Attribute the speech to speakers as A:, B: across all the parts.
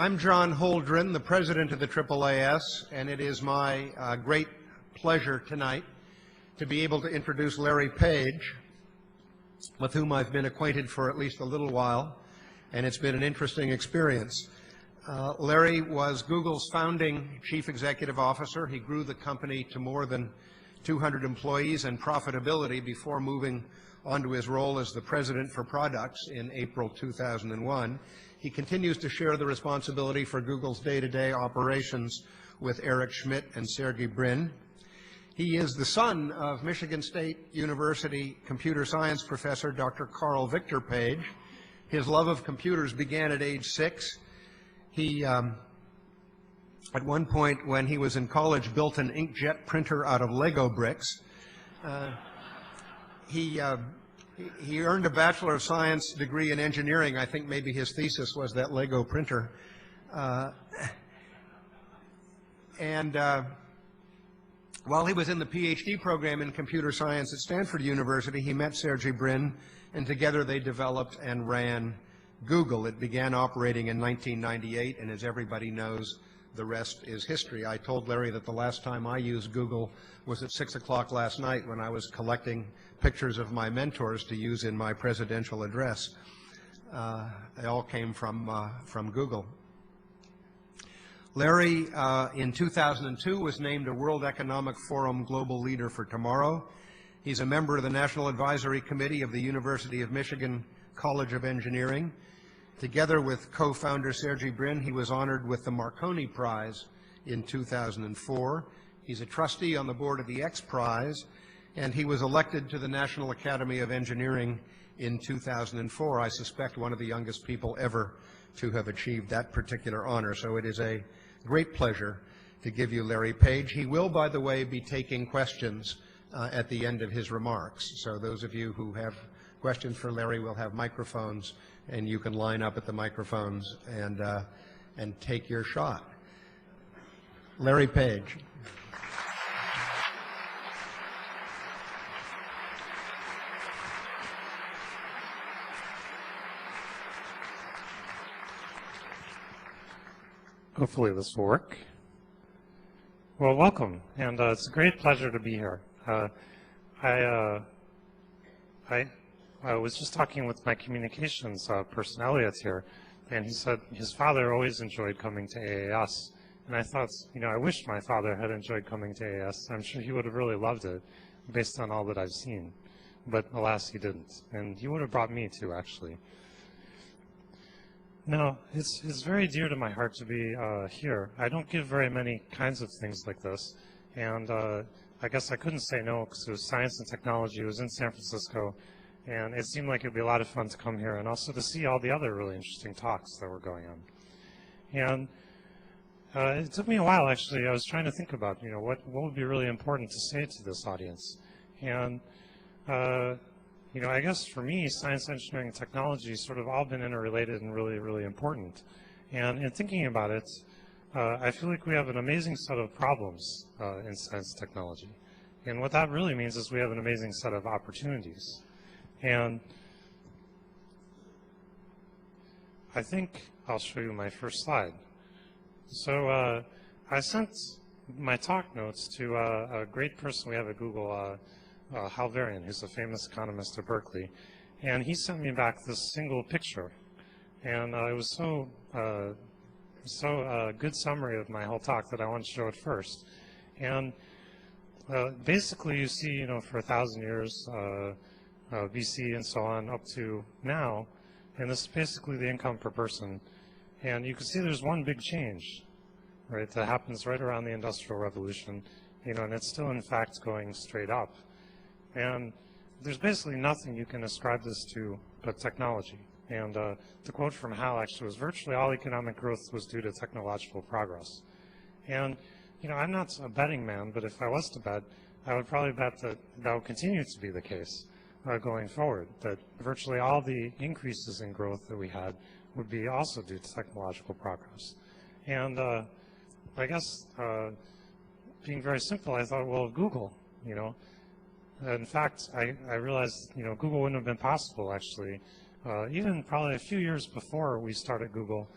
A: I'm John Holdren, the president of the AAAS, and it is my great pleasure tonight to be able to introduce Larry Page, with whom I've been acquainted for at least a little while, and it's been an interesting experience. Larry was Google's founding chief executive officer. He grew the company to more than 200 employees and profitability before moving onto his role as the president for products in April 2001. He continues to share the responsibility for Google's day-to-day operations with Eric Schmidt and Sergey Brin. He is the son of Michigan State University computer science professor Dr. Carl Victor Page. His love of computers began at age 6. He, at one point when he was in college, built an inkjet printer out of Lego bricks. He earned a Bachelor of Science degree in engineering. I think maybe his thesis was that Lego printer. While he was in the PhD program in computer science at Stanford University, he met Sergey Brin, and together they developed and ran Google. It began operating in 1998, and as everybody knows, the rest is history. I told Larry that the last time I used Google was at 6 o'clock last night when I was collecting pictures of my mentors to use in my presidential address. They all came from Google. Larry, in 2002, was named a World Economic Forum Global Leader for Tomorrow. He's a member of the National Advisory Committee of the University of Michigan College of Engineering. Together with co-founder Sergey Brin, he was honored with the Marconi Prize in 2004. He's a trustee on the board of the XPrize, and he was elected to the National Academy of Engineering in 2004. I suspect one of the youngest people ever to have achieved that particular honor. So it is a great pleasure to give you Larry Page. He will, by the way, be taking questions at the end of his remarks. So those of you who have questions for Larry will have microphones, and you can line up at the microphones and take your shot. Larry Page.
B: Hopefully this will work. Well, welcome, and it's a great pleasure to be here. I was just talking with my communications person, Elliot, here, and he said his father always enjoyed coming to AAAS. And I thought, I wish my father had enjoyed coming to AAAS. I'm sure he would have really loved it, based on all that I've seen. But alas, he didn't. And he would have brought me too, actually. Now, it's very dear to my heart to be here. I don't give very many kinds of things like this. And I guess I couldn't say no because it was science and technology. It was in San Francisco. And it seemed like it would be a lot of fun to come here and also to see all the other really interesting talks that were going on. And it took me a while, actually. I was trying to think about, what would be really important to say to this audience. And, I guess for me, science, engineering, and technology sort of all been interrelated and really, really important. And in thinking about it, I feel like we have an amazing set of problems in science and technology. And what that really means is we have an amazing set of opportunities. And I think I'll show you my first slide. So I sent my talk notes to a great person we have at Google, Hal Varian, who's a famous economist at Berkeley. And he sent me back this single picture. And it was so a good summary of my whole talk that I want to show it first. And basically, you see, for 1,000 years, BC and so on up to now, and this is basically the income per person. And you can see there's one big change, right, that happens right around the Industrial Revolution, and it's still in fact going straight up. And there's basically nothing you can ascribe this to but technology. And the quote from Hal actually was, virtually all economic growth was due to technological progress. And, I'm not a betting man, but if I was to bet, I would probably bet that that will continue to be the case. Going forward, that virtually all the increases in growth that we had would be also due to technological progress. And I guess being very simple, I thought, well, Google, In fact, I realized, Google wouldn't have been possible, actually, even probably a few years before we started Google,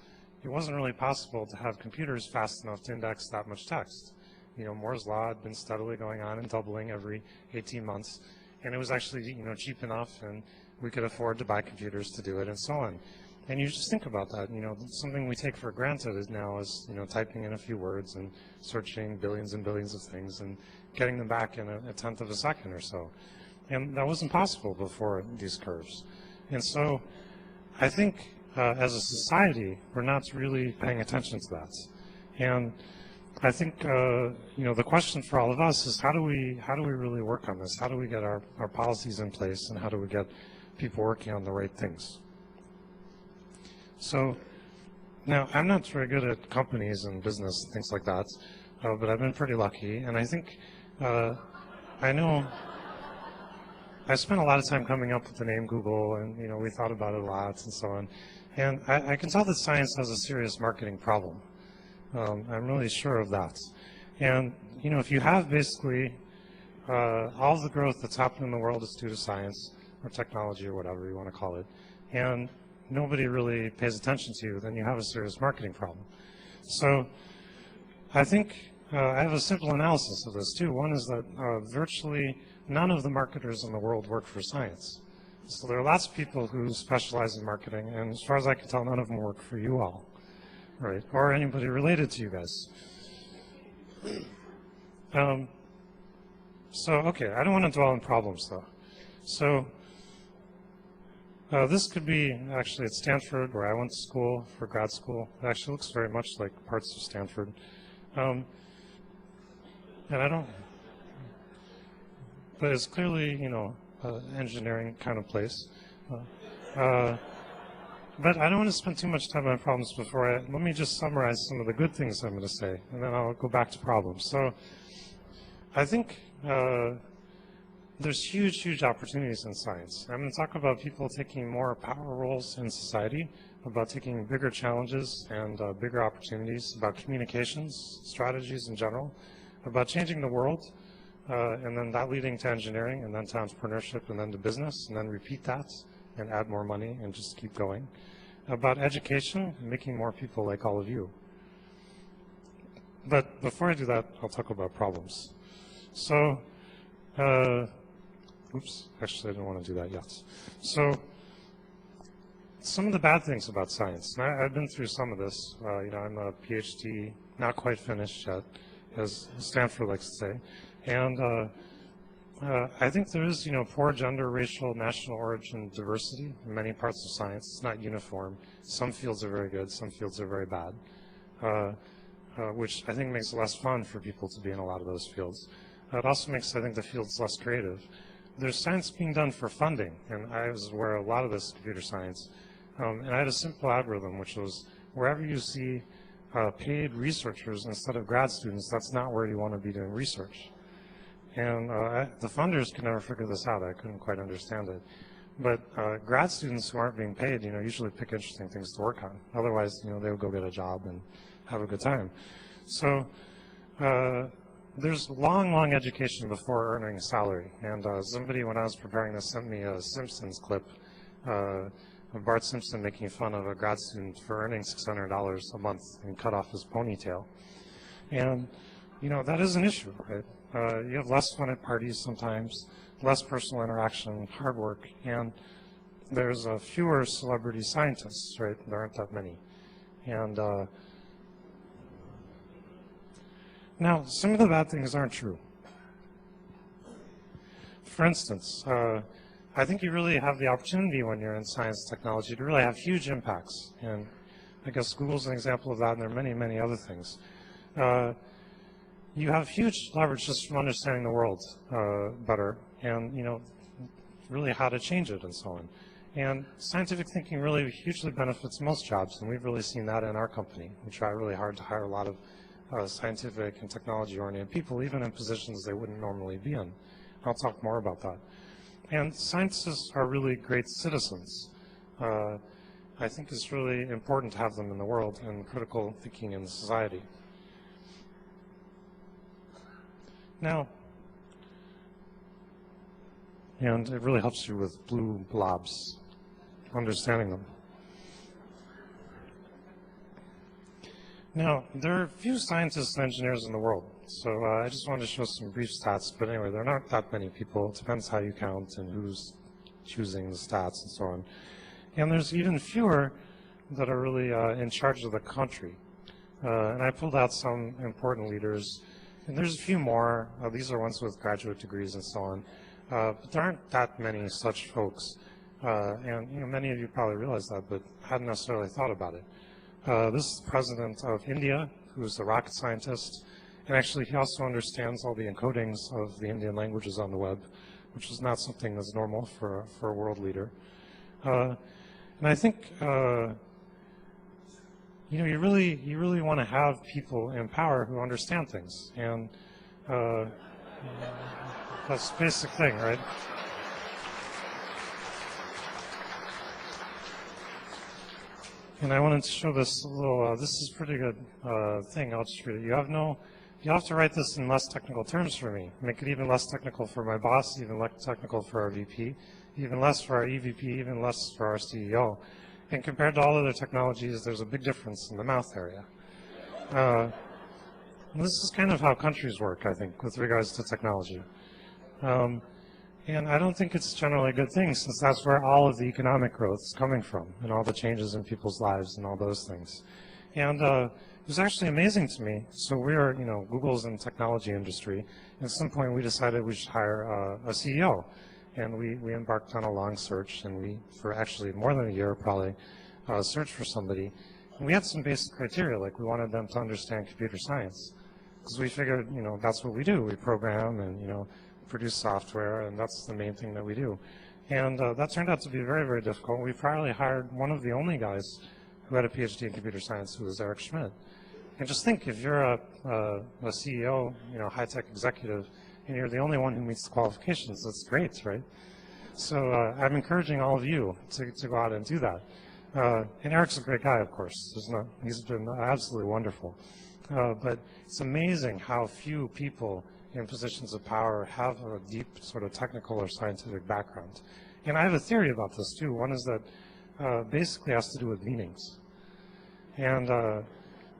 B: it wasn't really possible to have computers fast enough to index that much text. You know, Moore's law had been steadily going on and doubling every 18 months, and it was actually, you know, cheap enough, and we could afford to buy computers to do it, and so on. And you just think about that, you know, something we take for granted is now is, you know, typing in a few words and searching billions and billions of things and getting them back in a tenth of a second or so. And that wasn't possible before these curves. And so I think as a society, we're not really paying attention to that. And I think, you know, the question for all of us is how do we really work on this? How do we get our policies in place, and how do we get people working on the right things? So now, I'm not very good at companies and business and things like that, but I've been pretty lucky, and I think I know I spent a lot of time coming up with the name Google, and you know, we thought about it a lot and so on. And I can tell that science has a serious marketing problem. I'm really sure of that. And you know, if you have basically all the growth that's happened in the world is due to science or technology or whatever you want to call it, and nobody really pays attention to you, then you have a serious marketing problem. So I think I have a simple analysis of this too. One is that virtually none of the marketers in the world work for science. So there are lots of people who specialize in marketing, and as far as I can tell, none of them work for you all, right? Or anybody related to you guys. So, okay, I don't want to dwell on problems though. So this could be actually at Stanford, where I went to school for grad school. It actually looks very much like parts of Stanford. And I don't, but it's clearly, you know, engineering kind of place. But I don't want to spend too much time on problems before let me just summarize some of the good things I'm going to say, and then I'll go back to problems. So I think there's huge, huge opportunities in science. I'm going to talk about people taking more power roles in society, about taking bigger challenges and bigger opportunities, about communications, strategies in general, about changing the world, and then that leading to engineering, and then to entrepreneurship, and then to business, and then repeat that, and add more money, and just keep going. About education, and making more people like all of you. But before I do that, I'll talk about problems. So, oops, actually I don't want to do that yet. So, some of the bad things about science, and I've been through some of this. You know, I'm a PhD, not quite finished yet, as Stanford likes to say. And I think there is, you know, poor gender, racial, national origin diversity in many parts of science. It's not uniform. Some fields are very good, some fields are very bad, which I think makes it less fun for people to be in a lot of those fields. It also makes, I think, the fields less creative. There's science being done for funding, and I was aware of a lot of this computer science. And I had a simple algorithm, which was wherever you see paid researchers instead of grad students, that's not where you want to be doing research. And the funders could never figure this out. I couldn't quite understand it. But grad students who aren't being paid, you know, usually pick interesting things to work on. Otherwise, you know, they would go get a job and have a good time. So there's long education before earning a salary. And somebody, when I was preparing this, sent me a Simpsons clip of Bart Simpson making fun of a grad student for earning $600 a month and cut off his ponytail. And, you know, that is an issue, right? You have less fun at parties sometimes, less personal interaction, hard work, and there's fewer celebrity scientists, right? There aren't that many. And now, some of the bad things aren't true. For instance, I think you really have the opportunity when you're in science technology to really have huge impacts. And I guess Google's an example of that, and there are many, many other things. You have huge leverage just from understanding the world better, and you know, really how to change it and so on. And scientific thinking really hugely benefits most jobs, and we've really seen that in our company. We try really hard to hire a lot of scientific and technology-oriented people, even in positions they wouldn't normally be in. I'll talk more about that. And scientists are really great citizens. I think it's really important to have them in the world and critical thinking in society. Now, and it really helps you with blue blobs, understanding them. Now, there are few scientists and engineers in the world, so I just wanted to show some brief stats, but anyway, there are not that many people. It depends how you count and who's choosing the stats and so on. And there's even fewer that are really in charge of the country. And I pulled out some important leaders, and there's a few more. These are ones with graduate degrees and so on. But there aren't that many such folks. And many of you probably realize that, but hadn't necessarily thought about it. This is the president of India, who's a rocket scientist. And actually, he also understands all the encodings of the Indian languages on the web, which is not something that's normal for a world leader. And I think you really want to have people in power who understand things, and that's the basic thing, right? And I wanted to show this little. This is a pretty good thing. I'll just read it. You have to write this in less technical terms for me. Make it even less technical for my boss, even less technical for our VP, even less for our EVP, even less for our CEO. And compared to all other technologies, there's a big difference in the mouth area. This is kind of how countries work, I think, with regards to technology. And I don't think it's generally a good thing, since that's where all of the economic growth is coming from, and all the changes in people's lives and all those things. And it was actually amazing to me. So we're, Google's in the technology industry. And at some point, we decided we should hire a CEO. And we embarked on a long search, and we, for actually more than a year, probably, searched for somebody. And we had some basic criteria, like we wanted them to understand computer science. Because we figured, that's what we do. We program and, produce software, and that's the main thing that we do. And that turned out to be very, very difficult. We probably hired one of the only guys who had a PhD in computer science, who was Eric Schmidt. And just think, if you're a CEO, high-tech executive, and you're the only one who meets the qualifications, that's great, right? So I'm encouraging all of you to go out and do that. And Eric's a great guy, of course. He's been absolutely wonderful. But it's amazing how few people in positions of power have a deep sort of technical or scientific background. And I have a theory about this too. One is that basically has to do with meetings. And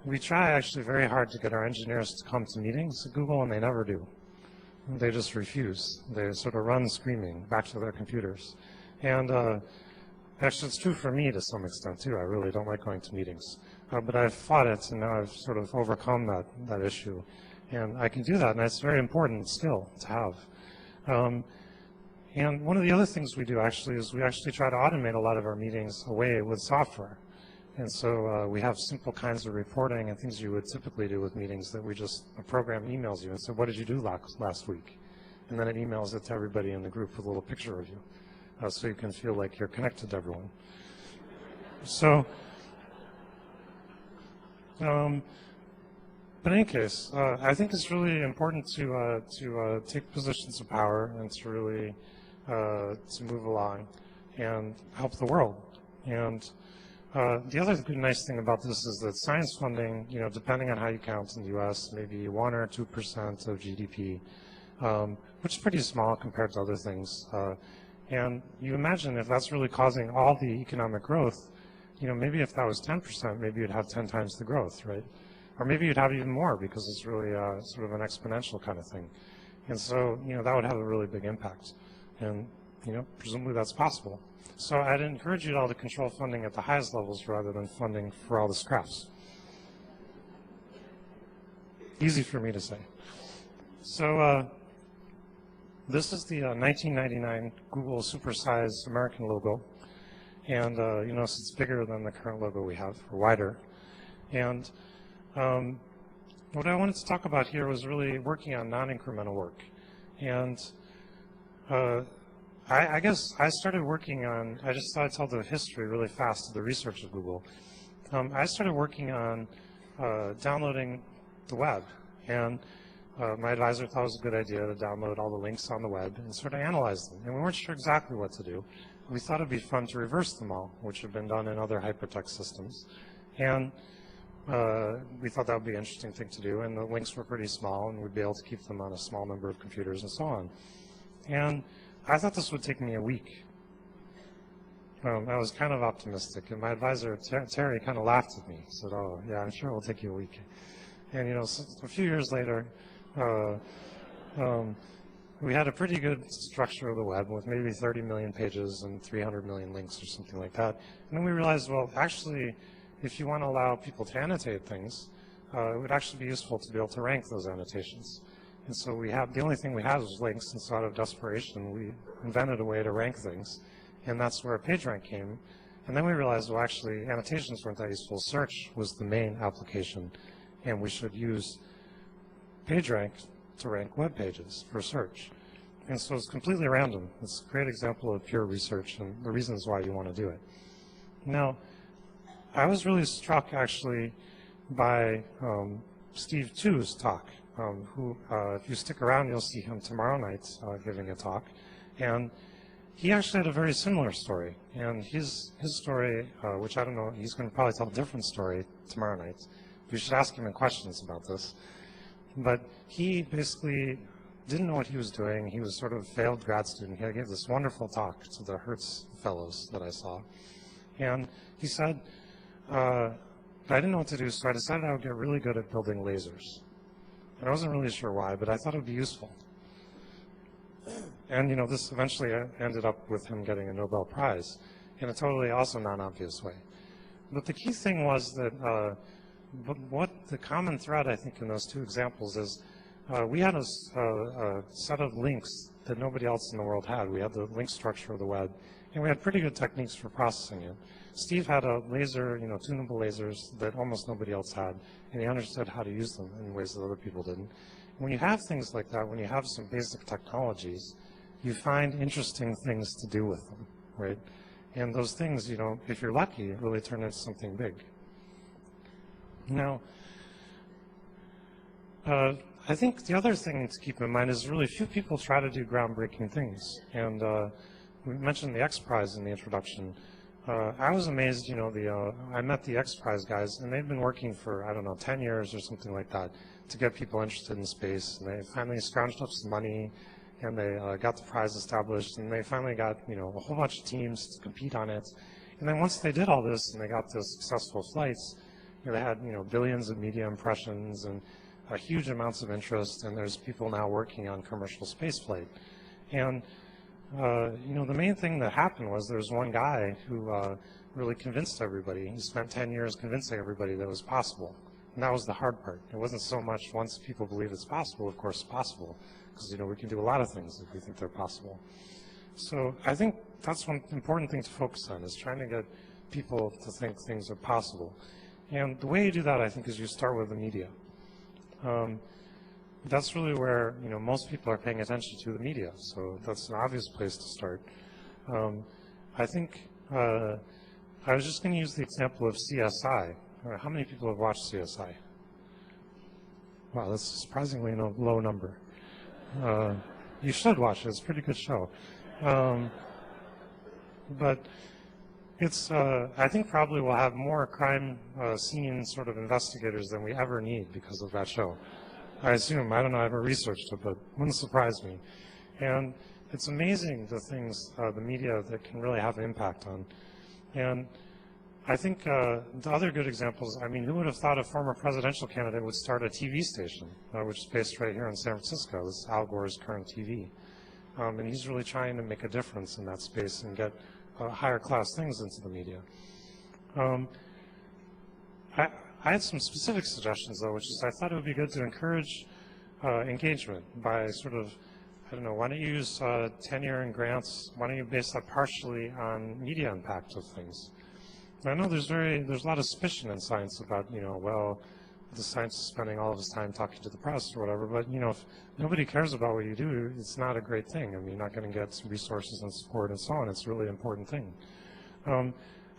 B: we try actually very hard to get our engineers to come to meetings at Google, and they never do. They just refuse. They sort of run screaming back to their computers. And actually, it's true for me to some extent too. I really don't like going to meetings. But I've fought it, and now I've sort of overcome that issue. And I can do that, and that's a very important skill to have. And one of the other things we do actually is we actually try to automate a lot of our meetings away with software. And so we have simple kinds of reporting and things you would typically do with meetings that a program emails you and says, what did you do last week? And then it emails it to everybody in the group with a little picture of you, so you can feel like you're connected to everyone. So, but in any case, I think it's really important to take positions of power and to really to move along and help the world. And the other nice thing about this is that science funding, depending on how you count in the U.S., maybe 1 or 2% of GDP, which is pretty small compared to other things. And you imagine if that's really causing all the economic growth, maybe if that was 10%, maybe you'd have 10 times the growth, right? Or maybe you'd have even more because it's really sort of an exponential kind of thing. And so, that would have a really big impact. And, presumably that's possible. So I'd encourage you all to control funding at the highest levels rather than funding for all the scraps. Easy for me to say. So this is the 1999 Google supersized American logo. And you notice it's bigger than the current logo we have, or wider. And what I wanted to talk about here was really working on non-incremental work. And I guess I started working on, I just thought I'd tell the history really fast of the research of Google. I started working on downloading the web. And my advisor thought it was a good idea to download all the links on the web and sort of analyze them. And we weren't sure exactly what to do. We thought it'd be fun to reverse them all, which had been done in other hypertext systems. And we thought that would be an interesting thing to do. And the links were pretty small, and we'd be able to keep them on a small number of computers and so on. And I thought this would take me a week. I was kind of optimistic, and my advisor, Terry, kind of laughed at me. He said, oh, yeah, I'm sure it'll take you a week. And, you know, so a few years later, we had a pretty good structure of the web with maybe 30 million pages and 300 million links or something like that. And then we realized, well, actually, if you want to allow people to annotate things, it would actually be useful to be able to rank those annotations. And so the only thing we had was links, and so out of desperation, we invented a way to rank things. And that's where PageRank came. And then we realized, well, actually, annotations weren't that useful. Search was the main application, and we should use PageRank to rank web pages for search. And so it's completely random. It's a great example of pure research and the reasons why you want to do it. Now, I was really struck, actually, by Steve Tu's talk, who, if you stick around, you'll see him tomorrow night giving a talk. And he actually had a very similar story. And his story, which I don't know, he's going to probably tell a different story tomorrow night. You should ask him questions about this. But he basically didn't know what he was doing. He was sort of a failed grad student. He gave this wonderful talk to the Hertz fellows that I saw. And he said, I didn't know what to do, so I decided I would get really good at building lasers. And I wasn't really sure why, but I thought it would be useful. And, you know, this eventually ended up with him getting a Nobel Prize in a totally also non-obvious way. But the key thing was that what the common thread, I think, in those two examples is we had a set of links that nobody else in the world had. We had the link structure of the web, and we had pretty good techniques for processing it. Steve had a laser, you know, tunable lasers that almost nobody else had, and he understood how to use them in ways that other people didn't. When you have things like that, when you have some basic technologies, you find interesting things to do with them, right? And those things, you know, if you're lucky, really turn into something big. Now, I think the other thing to keep in mind is really few people try to do groundbreaking things. And we mentioned the XPrize in the introduction. I was amazed, you know, I met the XPrize guys, and they've been working for, I don't know, 10 years or something like that to get people interested in space. And they finally scrounged up some money, and they got the prize established, and they finally got, you know, a whole bunch of teams to compete on it. And then once they did all this and they got those successful flights, you know, they had, you know, billions of media impressions and huge amounts of interest, and there's people now working on commercial spaceflight. And you know, the main thing that happened was there was one guy who really convinced everybody. He spent 10 years convincing everybody that it was possible. And that was the hard part. It wasn't so much once people believe it's possible, of course it's possible, because, you know, we can do a lot of things if we think they're possible. So I think that's one important thing to focus on, is trying to get people to think things are possible. And the way you do that, I think, is you start with the media. That's really where, you know, most people are paying attention to the media, so that's an obvious place to start. I think I was just going to use the example of CSI. How many people have watched CSI? Wow, that's a surprisingly low number. You should watch it. It's a pretty good show. But it's, I think probably we'll have more crime scene sort of investigators than we ever need because of that show. I assume. I don't know. I haven't researched it, but it wouldn't surprise me. And it's amazing the things, the media that can really have an impact on. And I think the other good examples, I mean, who would have thought a former presidential candidate would start a TV station, which is based right here in San Francisco. This is Al Gore's current TV. And he's really trying to make a difference in that space and get higher class things into the media. I had some specific suggestions, though, which is I thought it would be good to encourage engagement by sort of, I don't know, why don't you use tenure and grants? Why don't you base that partially on media impact of things? And I know there's a lot of suspicion in science about, you know, well, the scientist is spending all of his time talking to the press or whatever, but, you know, if nobody cares about what you do, it's not a great thing. I mean, you're not going to get some resources and support and so on. It's a really important thing.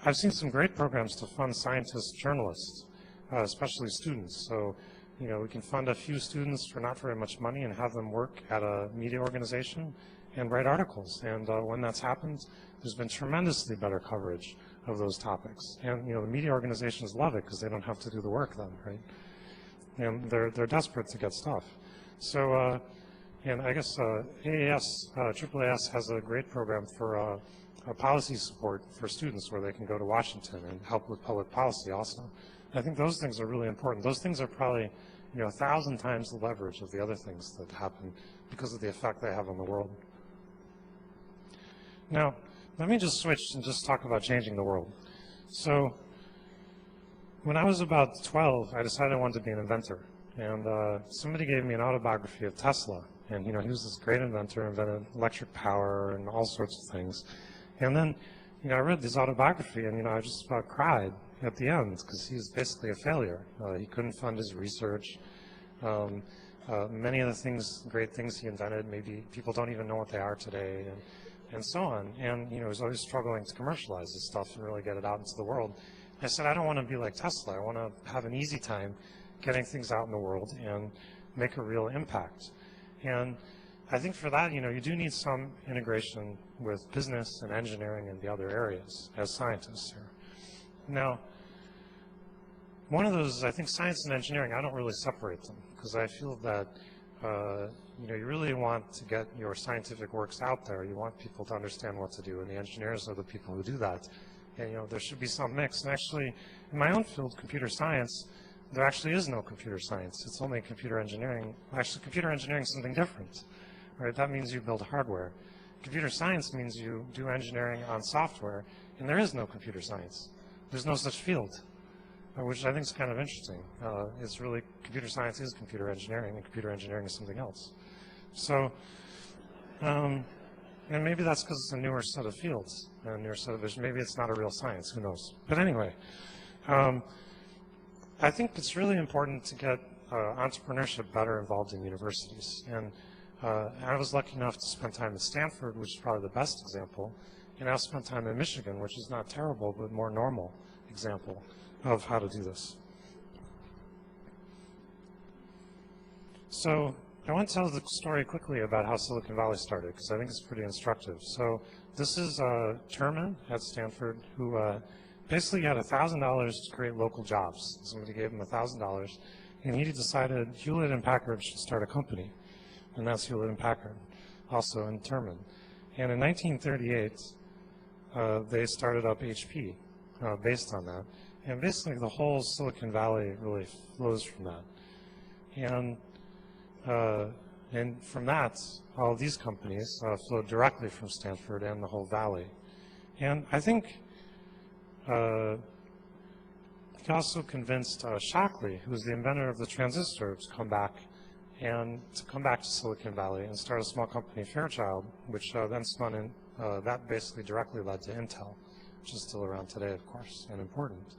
B: I've seen some great programs to fund scientists, journalists, especially students. So, you know, we can fund a few students for not very much money and have them work at a media organization and write articles. And when that's happened, there's been tremendously better coverage of those topics. And, you know, the media organizations love it because they don't have to do the work then, right? And they're desperate to get stuff. So, and I guess AAAS, AAAS has a great program for policy support for students where they can go to Washington and help with public policy also. I think those things are really important. Those things are probably 1,000 times the leverage of the other things that happen because of the effect they have on the world. Now, let me just switch and just talk about changing the world. So, when I was about 12, I decided I wanted to be an inventor. And somebody gave me an autobiography of Tesla. And, he was this great inventor, invented electric power and all sorts of things. And then, I read this autobiography and, I just about cried at the end because he was basically a failure. He couldn't fund his research. Many of the things, great things he invented, maybe people don't even know what they are today, and so on. And, he was always struggling to commercialize this stuff and really get it out into the world. I said, I don't want to be like Tesla. I want to have an easy time getting things out in the world and make a real impact. And I think for that, you do need some integration with business and engineering and the other areas as scientists here. Now, one of those, I think science and engineering, I don't really separate them because I feel that, you really want to get your scientific works out there. You want people to understand what to do, and the engineers are the people who do that. And, there should be some mix. And actually, in my own field, computer science, there actually is no computer science. It's only computer engineering. Actually, computer engineering is something different, right? That means you build hardware. Computer science means you do engineering on software, and there is no computer science. There's no such field, which I think is kind of interesting. It's really, computer science is computer engineering, and computer engineering is something else. So, and maybe that's because it's a newer set of fields, a newer set of vision. Maybe it's not a real science, who knows? But anyway, I think it's really important to get entrepreneurship better involved in universities. And I was lucky enough to spend time at Stanford, which is probably the best example, and I spent time in Michigan, which is not terrible, but more normal example of how to do this. So I want to tell the story quickly about how Silicon Valley started, because I think it's pretty instructive. So this is Terman at Stanford, who basically had $1,000 to create local jobs. Somebody gave him $1,000, and he decided Hewlett and Packard should start a company, and that's Hewlett and Packard, also in Terman. And in 1938, they started up HP based on that. And basically, the whole Silicon Valley really flows from that. And from that, all these companies flowed directly from Stanford and the whole valley. And I think he also convinced Shockley, who was the inventor of the transistor, to come back to Silicon Valley and start a small company, Fairchild, which then spun in, that basically directly led to Intel, which is still around today, of course, and important.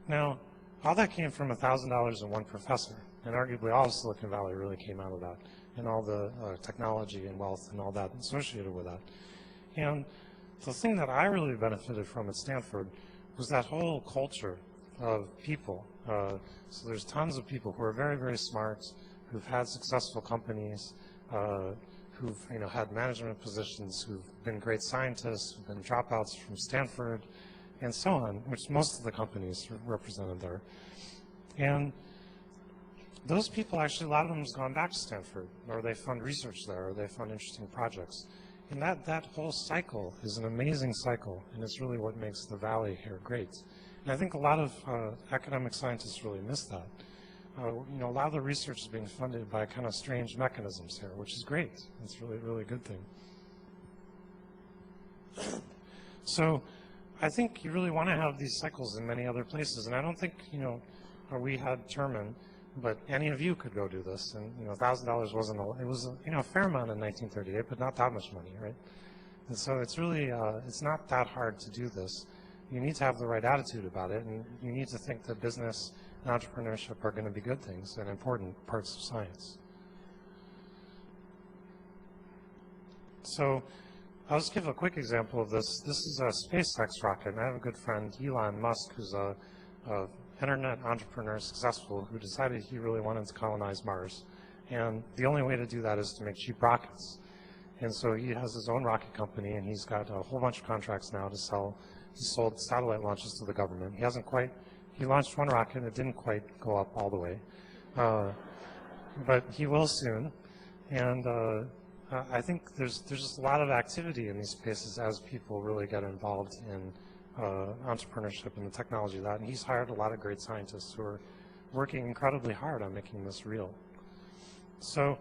B: Now, all that came from $1,000 and one professor, and arguably all of Silicon Valley really came out of that, and all the technology and wealth and all that associated with that. And the thing that I really benefited from at Stanford was that whole culture of people. So there's tons of people who are very, very smart, who've had successful companies, who've had management positions, who've been great scientists, who've been dropouts from Stanford, and so on, which most of the companies represented there. And those people, actually, a lot of them has gone back to Stanford, or they fund research there, or they fund interesting projects. And that whole cycle is an amazing cycle, and it's really what makes the Valley here great. And I think a lot of academic scientists really miss that. A lot of the research is being funded by kind of strange mechanisms here, which is great. It's really, really good thing. So I think you really want to have these cycles in many other places, and I don't think, we had Terman, but any of you could go do this, and $1,000 wasn't it was a fair amount in 1938, but not that much money, right? And so it's really it's not that hard to do this. You need to have the right attitude about it, and you need to think that business and entrepreneurship are going to be good things and important parts of science. So I'll just give a quick example of this. This is a SpaceX rocket, and I have a good friend, Elon Musk, who's a internet entrepreneur, successful, who decided he really wanted to colonize Mars. And the only way to do that is to make cheap rockets. And so he has his own rocket company, and he's got a whole bunch of contracts now to sell. He sold satellite launches to the government. He launched one rocket, and it didn't quite go up all the way. But he will soon. And I think there's just a lot of activity in these spaces as people really get involved in entrepreneurship and the technology of that. And he's hired a lot of great scientists who are working incredibly hard on making this real. So,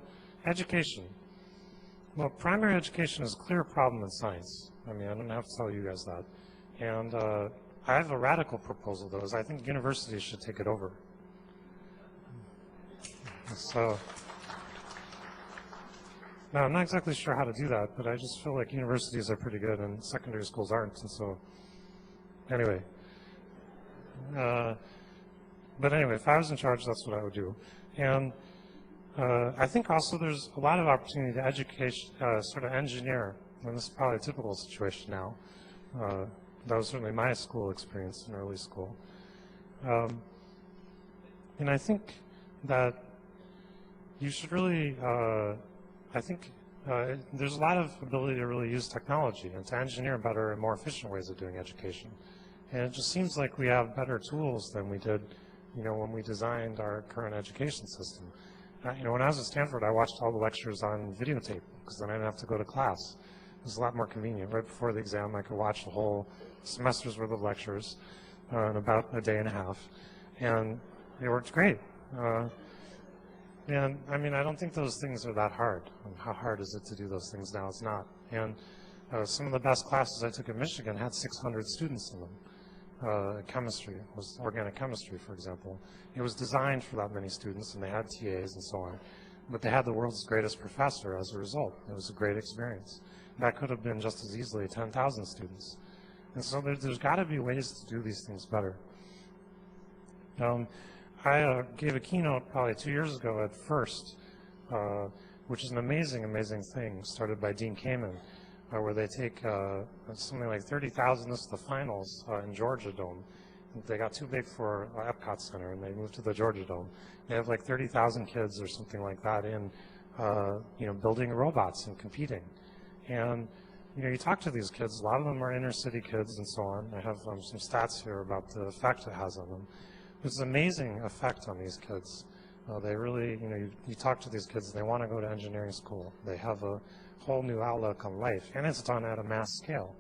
B: education. Well, primary education is a clear problem in science. I mean, I don't have to tell you guys that. And I have a radical proposal, though, is I think universities should take it over. So, now I'm not exactly sure how to do that, but I just feel like universities are pretty good and secondary schools aren't, and so, anyway. But anyway, if I was in charge, that's what I would do. And I think also there's a lot of opportunity to educate, sort of engineer, and this is probably a typical situation now. That was certainly my school experience in early school. And I think that you should really, I think there's a lot of ability to really use technology and to engineer better and more efficient ways of doing education. And it just seems like we have better tools than we did, you know, when we designed our current education system. You know, when I was at Stanford, I watched all the lectures on videotape because then I didn't have to go to class. It was a lot more convenient. Right before the exam, I could watch the whole semester's worth of lectures in about a day and a half, and it worked great. And I mean, I don't think those things are that hard. How hard is it to do those things now? It's not. And some of the best classes I took at Michigan had 600 students in them. Chemistry, was organic chemistry, for example. It was designed for that many students, and they had TAs and so on. But they had the world's greatest professor as a result. It was a great experience. That could have been just as easily 10,000 students. And so there's got to be ways to do these things better. I gave a keynote probably 2 years ago at FIRST, which is an amazing, amazing thing started by Dean Kamen, where they take something like 30,000, this is the finals in Georgia Dome. They got too big for Epcot Center and they moved to the Georgia Dome. They have like 30,000 kids or something like that in, you know, building robots and competing. And, you know, you talk to these kids, a lot of them are inner city kids and so on. I have some stats here about the effect it has on them. It's an amazing effect on these kids. They really, you know, you talk to these kids, they want to go to engineering school. They have a whole new outlook on life, and it's done at a mass scale,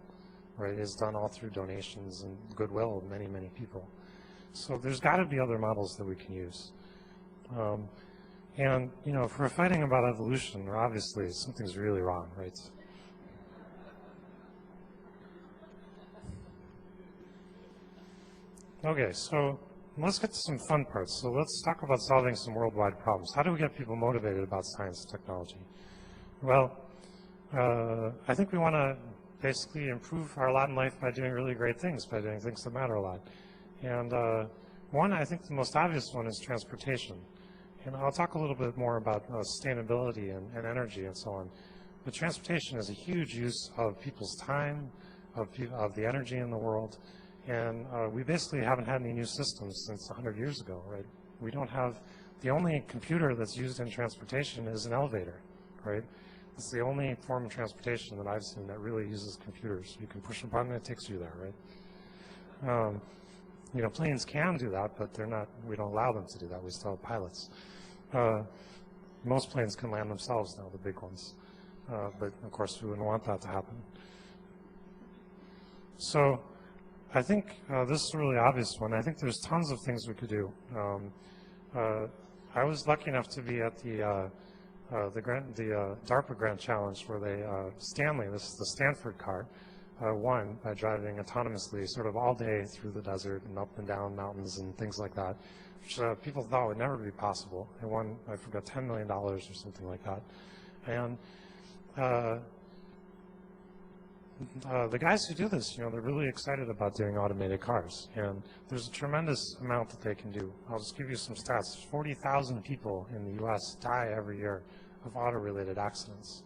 B: right? It's done all through donations and goodwill of many, many people. So there's got to be other models that we can use. And, you know, if we're fighting about evolution, obviously something's really wrong, right? Okay, so let's get to some fun parts. So let's talk about solving some worldwide problems. How do we get people motivated about science and technology? Well, I think we want to basically improve our lot in life by doing really great things, by doing things that matter a lot. And one, I think the most obvious one is transportation. And I'll talk a little bit more about sustainability and energy and so on. But transportation is a huge use of people's time, of the energy in the world. And we basically haven't had any new systems since 100 years ago, right? We don't have, the only computer that's used in transportation is an elevator, right? It's the only form of transportation that I've seen that really uses computers. You can push a button and it takes you there, right? You know, planes can do that, but they're not, we don't allow them to do that. We still have pilots. Most planes can land themselves now, the big ones. But of course, we wouldn't want that to happen. So I think this is a really obvious one. I think there's tons of things we could do. I was lucky enough to be at the DARPA Grant Challenge where they, Stanley, this is the Stanford car, won by driving autonomously sort of all day through the desert and up and down mountains and things like that, which people thought would never be possible. It won, I forgot, $10 million or something like that. And the guys who do this, you know, they're really excited about doing automated cars, and there's a tremendous amount that they can do. I'll just give you some stats. 40,000 people in the U.S. die every year of auto-related accidents.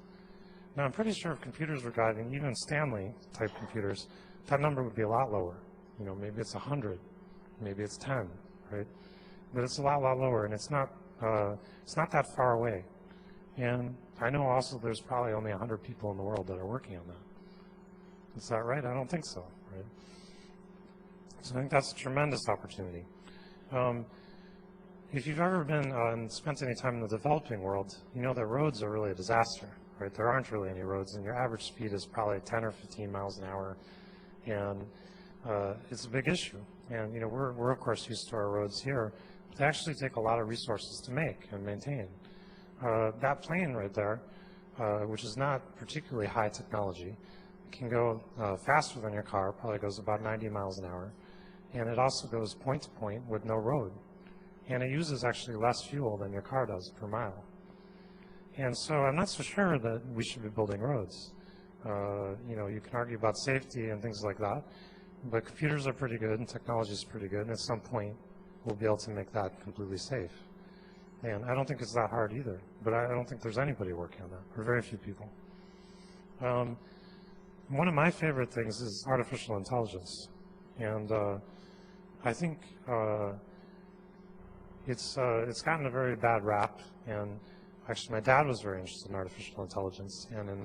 B: Now, I'm pretty sure if computers were driving, even Stanley-type computers, that number would be a lot lower. You know, maybe it's 100, maybe it's 10, right? But it's a lot lower, and it's not that far away. And I know also there's probably only 100 people in the world that are working on that. Is that right? I don't think so, right? So I think that's a tremendous opportunity. If you've ever been and spent any time in the developing world, you know that roads are really a disaster. right? There aren't really any roads, and your average speed is probably 10 or 15 miles an hour, and it's a big issue. And we're of course used to our roads here, but they actually take a lot of resources to make and maintain. That plane right there, which is not particularly high technology, can go faster than your car, probably goes about 90 miles an hour, and it also goes point to point with no road. And it uses actually less fuel than your car does per mile. And so I'm not so sure that we should be building roads. You can argue about safety and things like that, but computers are pretty good and technology is pretty good, and at some point we'll be able to make that completely safe. And I don't think it's that hard either, but I don't think there's anybody working on that, or very few people. One of my favorite things is artificial intelligence, and I think it's gotten a very bad rap. And actually, my dad was very interested in artificial intelligence, and in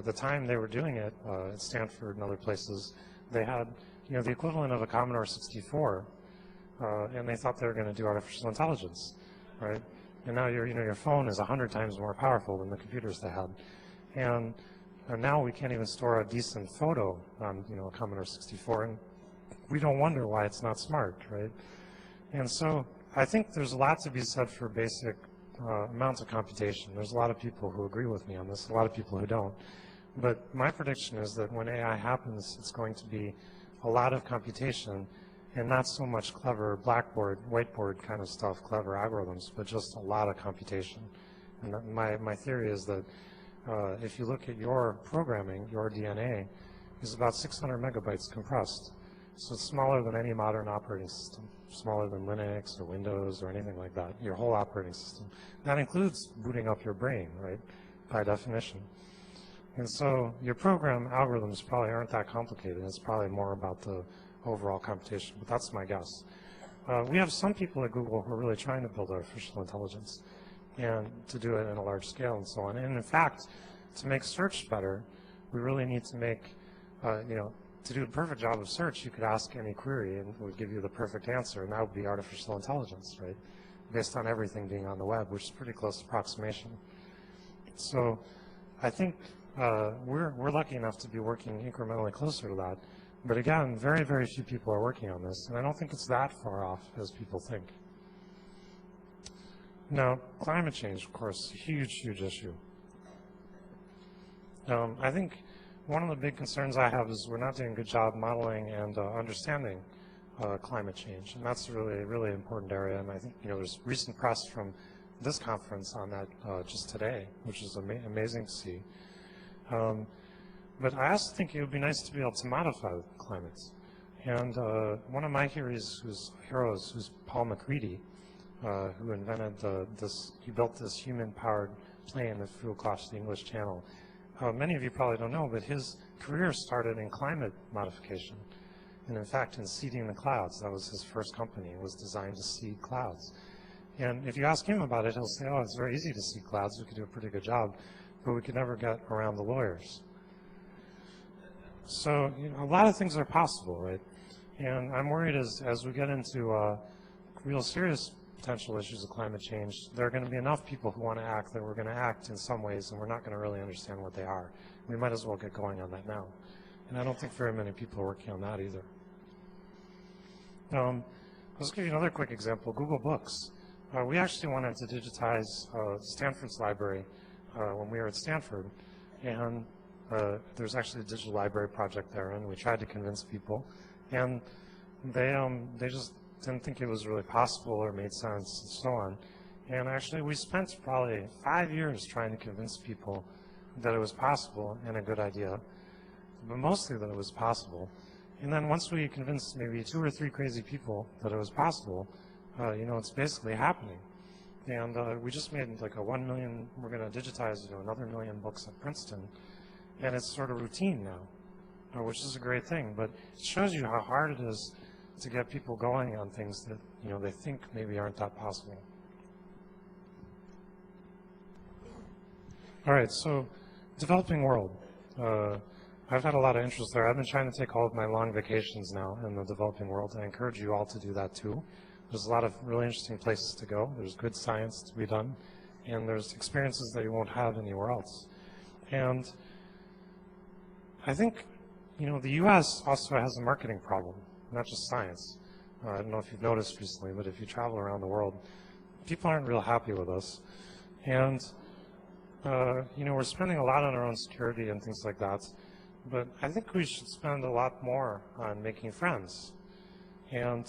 B: the time they were doing it at Stanford and other places, they had the equivalent of a Commodore 64, and they thought they were going to do artificial intelligence, right? And now your phone is 100 times more powerful than the computers they had, and now we can't even store a decent photo on a Commodore 64, and we don't wonder why it's not smart, right? And so I think there's a lot to be said for basic amounts of computation. There's a lot of people who agree with me on this, a lot of people who don't. But my prediction is that when AI happens, it's going to be a lot of computation and not so much clever blackboard, whiteboard kind of stuff, clever algorithms, but just a lot of computation. And my theory is that if you look at your programming, your DNA is about 600 megabytes compressed. So it's smaller than any modern operating system, smaller than Linux or Windows or anything like that, your whole operating system. That includes booting up your brain, right, by definition. And so your program algorithms probably aren't that complicated. It's probably more about the overall computation, but that's my guess. We have some people at Google who are really trying to build artificial intelligence and to do it in a large scale and so on. And in fact, to make search better, we really need to make, to do a perfect job of search, you could ask any query and it would give you the perfect answer, and that would be artificial intelligence, right? Based on everything being on the web, which is pretty close approximation. So I think we're lucky enough to be working incrementally closer to that. But again, very, very few people are working on this, and I don't think it's that far off as people think. Now, climate change, of course, huge, huge issue. I think one of the big concerns I have is we're not doing a good job modeling and understanding climate change, and that's a really, really important area. And I think there's recent press from this conference on that just today, which is amazing to see. But I also think it would be nice to be able to modify climates. And one of my heroes who's Paul MacCready, who invented he built this human-powered plane that flew across the English Channel. Many of you probably don't know, but his career started in climate modification. And in fact, in seeding the clouds. That was his first company. It was designed to seed clouds. And if you ask him about it, he'll say, oh, it's very easy to seed clouds. We could do a pretty good job, but we could never get around the lawyers. So a lot of things are possible, right? And I'm worried as we get into real serious potential issues of climate change, there are going to be enough people who want to act that we're going to act in some ways, and we're not going to really understand what they are. We might as well get going on that now. And I don't think very many people are working on that either. Let's give you another quick example, Google Books. We actually wanted to digitize Stanford's library when we were at Stanford, and there's actually a digital library project there, and we tried to convince people, and they just didn't think it was really possible or made sense and so on. And actually we spent probably 5 years trying to convince people that it was possible and a good idea, but mostly that it was possible. And then once we convinced maybe 2 or 3 crazy people that it was possible, it's basically happening. And we just made like a 1 million, we're going to digitize another 1 million books at Princeton, and it's sort of routine now, which is a great thing, but it shows you how hard it is to get people going on things that they think maybe aren't that possible. All right, so developing world. I've had a lot of interest there. I've been trying to take all of my long vacations now in the developing world. I encourage you all to do that too. There's a lot of really interesting places to go. There's good science to be done, and there's experiences that you won't have anywhere else. And I think, the U.S. also has a marketing problem, not just science. I don't know if you've noticed recently, but if you travel around the world, people aren't real happy with us. And, we're spending a lot on our own security and things like that, but I think we should spend a lot more on making friends. And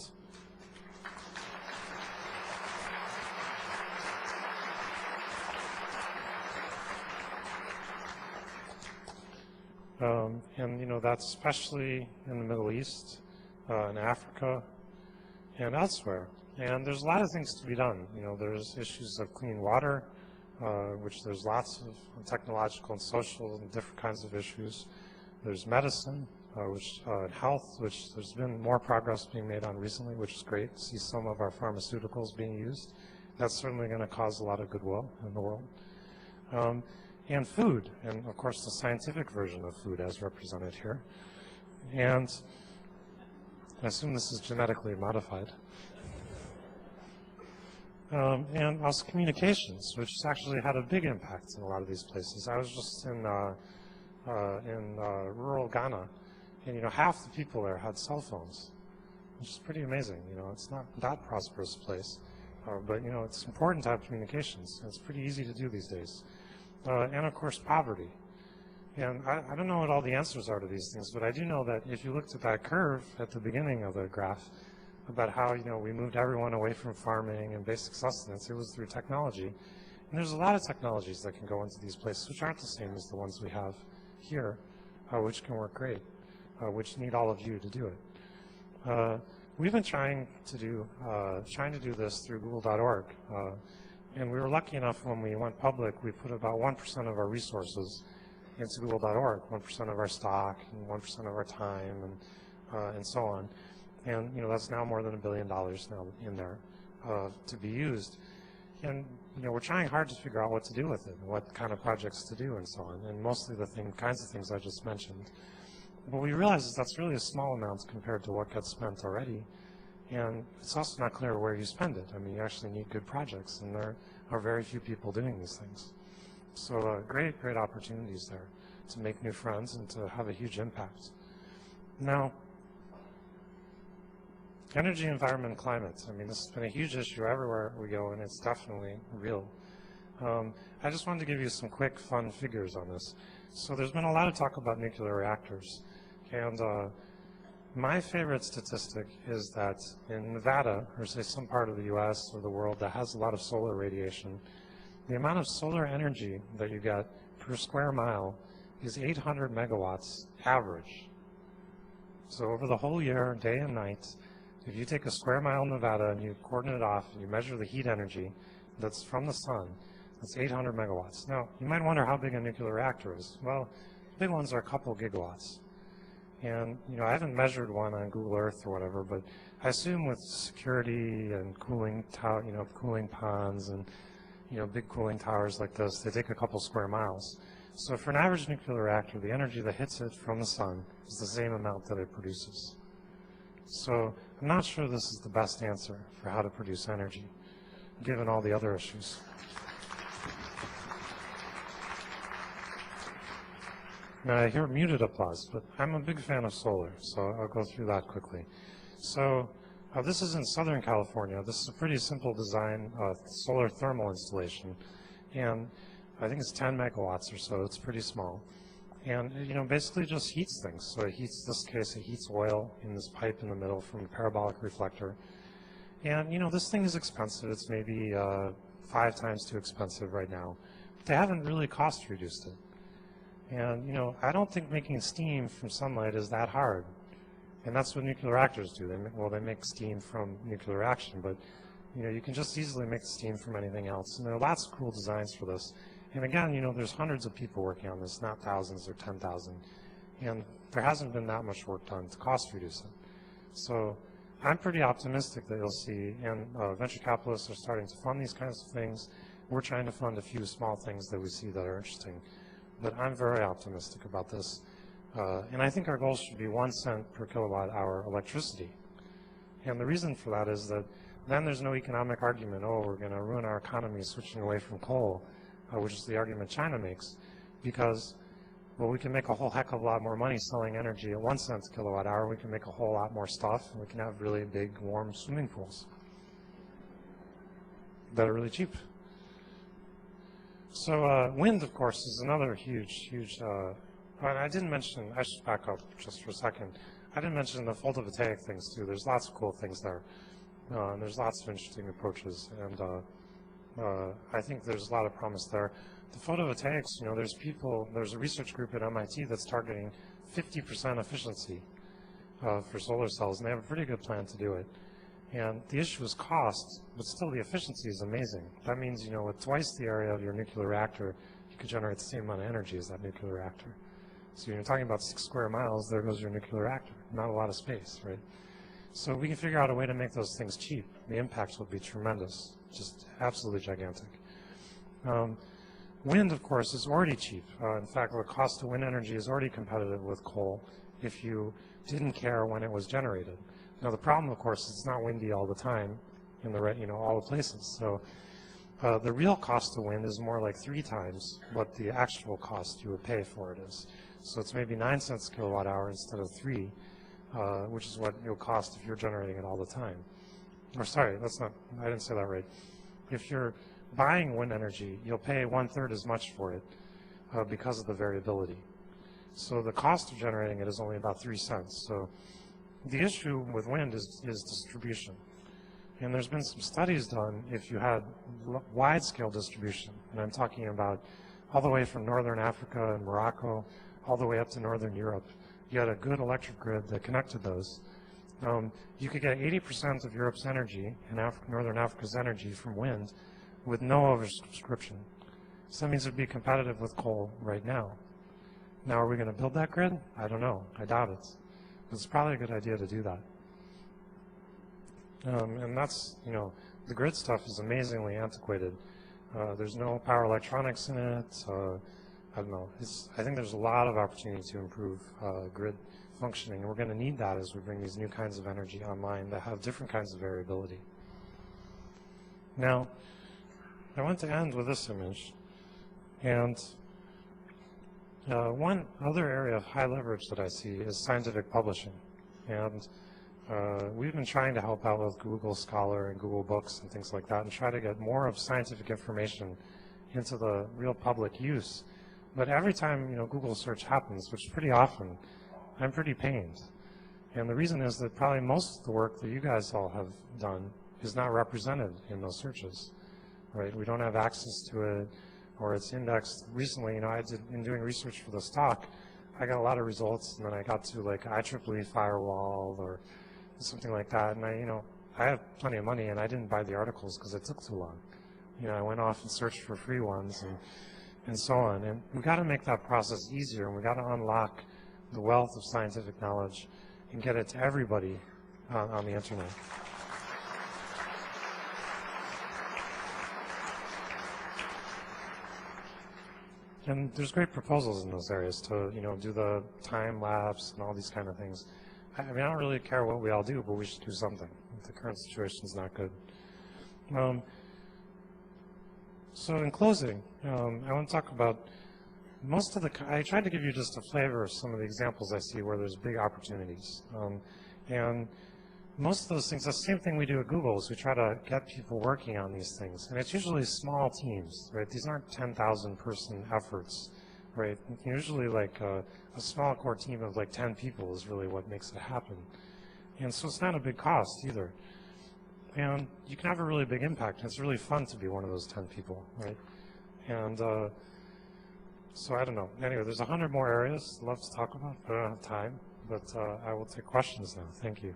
B: that's especially in the Middle East, in Africa, and elsewhere. And there's a lot of things to be done. There's issues of clean water, which there's lots of technological and social and different kinds of issues. There's medicine, and health, which there's been more progress being made on recently, which is great to see some of our pharmaceuticals being used. That's certainly going to cause a lot of goodwill in the world. And food, and of course the scientific version of food as represented here. And I assume this is genetically modified. And also communications, which has actually had a big impact in a lot of these places. I was just in rural Ghana, and half the people there had cell phones, which is pretty amazing. It's not that prosperous place, but it's important to have communications. And it's pretty easy to do these days. And of course poverty. And I don't know what all the answers are to these things, but I do know that if you looked at that curve at the beginning of the graph about how we moved everyone away from farming and basic sustenance, it was through technology. And there's a lot of technologies that can go into these places which aren't the same as the ones we have here, which can work great, which need all of you to do it. We've been trying to do this through Google.org. And we were lucky enough when we went public, we put about 1% of our resources into Google.org, 1% of our stock, and 1% of our time, and so on. And that's now more than $1 billion now in there to be used. And we're trying hard to figure out what to do with it, and what kind of projects to do, and so on. And mostly the kinds of things I just mentioned. What we realize is that's really a small amount compared to what gets spent already. And it's also not clear where you spend it. I mean, you actually need good projects, and there are very few people doing these things. So great opportunities there to make new friends and to have a huge impact. Now, energy, environment, and climate. I mean, this has been a huge issue everywhere we go, and it's definitely real. I just wanted to give you some quick, fun figures on this. So there's been a lot of talk about nuclear reactors. And my favorite statistic is that in Nevada, or say some part of the US or the world that has a lot of solar radiation, the amount of solar energy that you get per square mile is 800 megawatts average. So over the whole year, day and night, if you take a square mile in Nevada and you coordinate it off and you measure the heat energy that's from the sun, that's 800 megawatts. Now, you might wonder how big a nuclear reactor is. Well, big ones are a couple gigawatts. And, I haven't measured one on Google Earth or whatever, but I assume with security and cooling ponds and, big cooling towers like this, they take a couple square miles. So for an average nuclear reactor, the energy that hits it from the sun is the same amount that it produces. So I'm not sure this is the best answer for how to produce energy, given all the other issues. Now I hear muted applause, but I'm a big fan of solar, so I'll go through that quickly. So this is in Southern California. This is a pretty simple design, solar thermal installation, and I think it's 10 megawatts or so. It's pretty small. And basically just heats things. So it heats, in this case, it heats oil in this pipe in the middle from a parabolic reflector. And this thing is expensive. It's maybe 5 times too expensive right now. But they haven't really cost reduced it. And I don't think making steam from sunlight is that hard. And that's what nuclear reactors do. They make steam from nuclear reaction, but you can just easily make steam from anything else. And there are lots of cool designs for this. And again, there's hundreds of people working on this, not thousands or 10,000. And there hasn't been that much work done to cost reduce it. So I'm pretty optimistic that you'll see, and venture capitalists are starting to fund these kinds of things. We're trying to fund a few small things that we see that are interesting. But I'm very optimistic about this. And I think our goal should be 1 cent per kilowatt hour electricity. And the reason for that is that then there's no economic argument, oh, we're going to ruin our economy switching away from coal, which is the argument China makes, because, well, we can make a whole heck of a lot more money selling energy at 1 cent a kilowatt hour. We can make a whole lot more stuff, and we can have really big, warm swimming pools that are really cheap. So wind, of course, is another huge, I didn't mention, I should back up just for a second. I didn't mention the photovoltaic things too. There's lots of cool things there. There's lots of interesting approaches, and I think there's a lot of promise there. The photovoltaics, there's a research group at MIT that's targeting 50% efficiency for solar cells, and they have a pretty good plan to do it. And the issue is cost, but still the efficiency is amazing. That means, with twice the area of your nuclear reactor, you could generate the same amount of energy as that nuclear reactor. So you're talking about 6 square miles, there goes your nuclear reactor. Not a lot of space, right? So we can figure out a way to make those things cheap. The impacts will be tremendous, just absolutely gigantic. Wind, of course, is already cheap. In fact, the cost of wind energy is already competitive with coal if you didn't care when it was generated. Now, the problem, of course, is it's not windy all the time in all the places. So the real cost of wind is more like 3 times what the actual cost you would pay for it is. So it's maybe 9 cents a kilowatt hour instead of 3, which is what it'll cost if you're generating it all the time. Or sorry, I didn't say that right. If you're buying wind energy, you'll pay 1/3 as much for it because of the variability. So the cost of generating it is only about 3 cents. So the issue with wind is distribution. And there's been some studies done if you had wide-scale distribution, and I'm talking about all the way from northern Africa and Morocco all the way up to northern Europe. You had a good electric grid that connected those. You could get 80% of Europe's energy and northern Africa's energy from wind with no oversubscription. So that means it would be competitive with coal right now. Now, are we going to build that grid? I don't know. I doubt it. But it's probably a good idea to do that. And that's, the grid stuff is amazingly antiquated. There's no power electronics in it. I don't know. I think there's a lot of opportunity to improve grid functioning, and we're going to need that as we bring these new kinds of energy online that have different kinds of variability. Now, I want to end with this image, and one other area of high leverage that I see is scientific publishing, and we've been trying to help out with Google Scholar and Google Books and things like that and try to get more of scientific information into the real public use. But every time Google search happens, which is pretty often, I'm pretty pained. And the reason is that probably most of the work that you guys all have done is not represented in those searches, right? We don't have access to it, or it's indexed. Recently, in doing research for the stock, I got a lot of results, and then I got to like IEEE firewall or something like that, and I have plenty of money, and I didn't buy the articles because it took too long. I went off and searched for free ones and so on. And we got to make that process easier, and we got to unlock the wealth of scientific knowledge and get it to everybody on the internet. And there's great proposals in those areas to, do the time lapse and all these kind of things. I don't really care what we all do, but we should do something. The current situation is not good. So in closing, I want to talk about I tried to give you just a flavor of some of the examples I see where there's big opportunities. And most of those things, the same thing we do at Google is we try to get people working on these things. And it's usually small teams, right? These aren't 10,000 person efforts, right? Usually like a small core team of like 10 people is really what makes it happen. And so it's not a big cost either. And you can have a really big impact. It's really fun to be one of those 10 people, right? And so I don't know. Anyway, there's 100 more areas I'd love to talk about, but I don't have time. But I will take questions now. Thank you.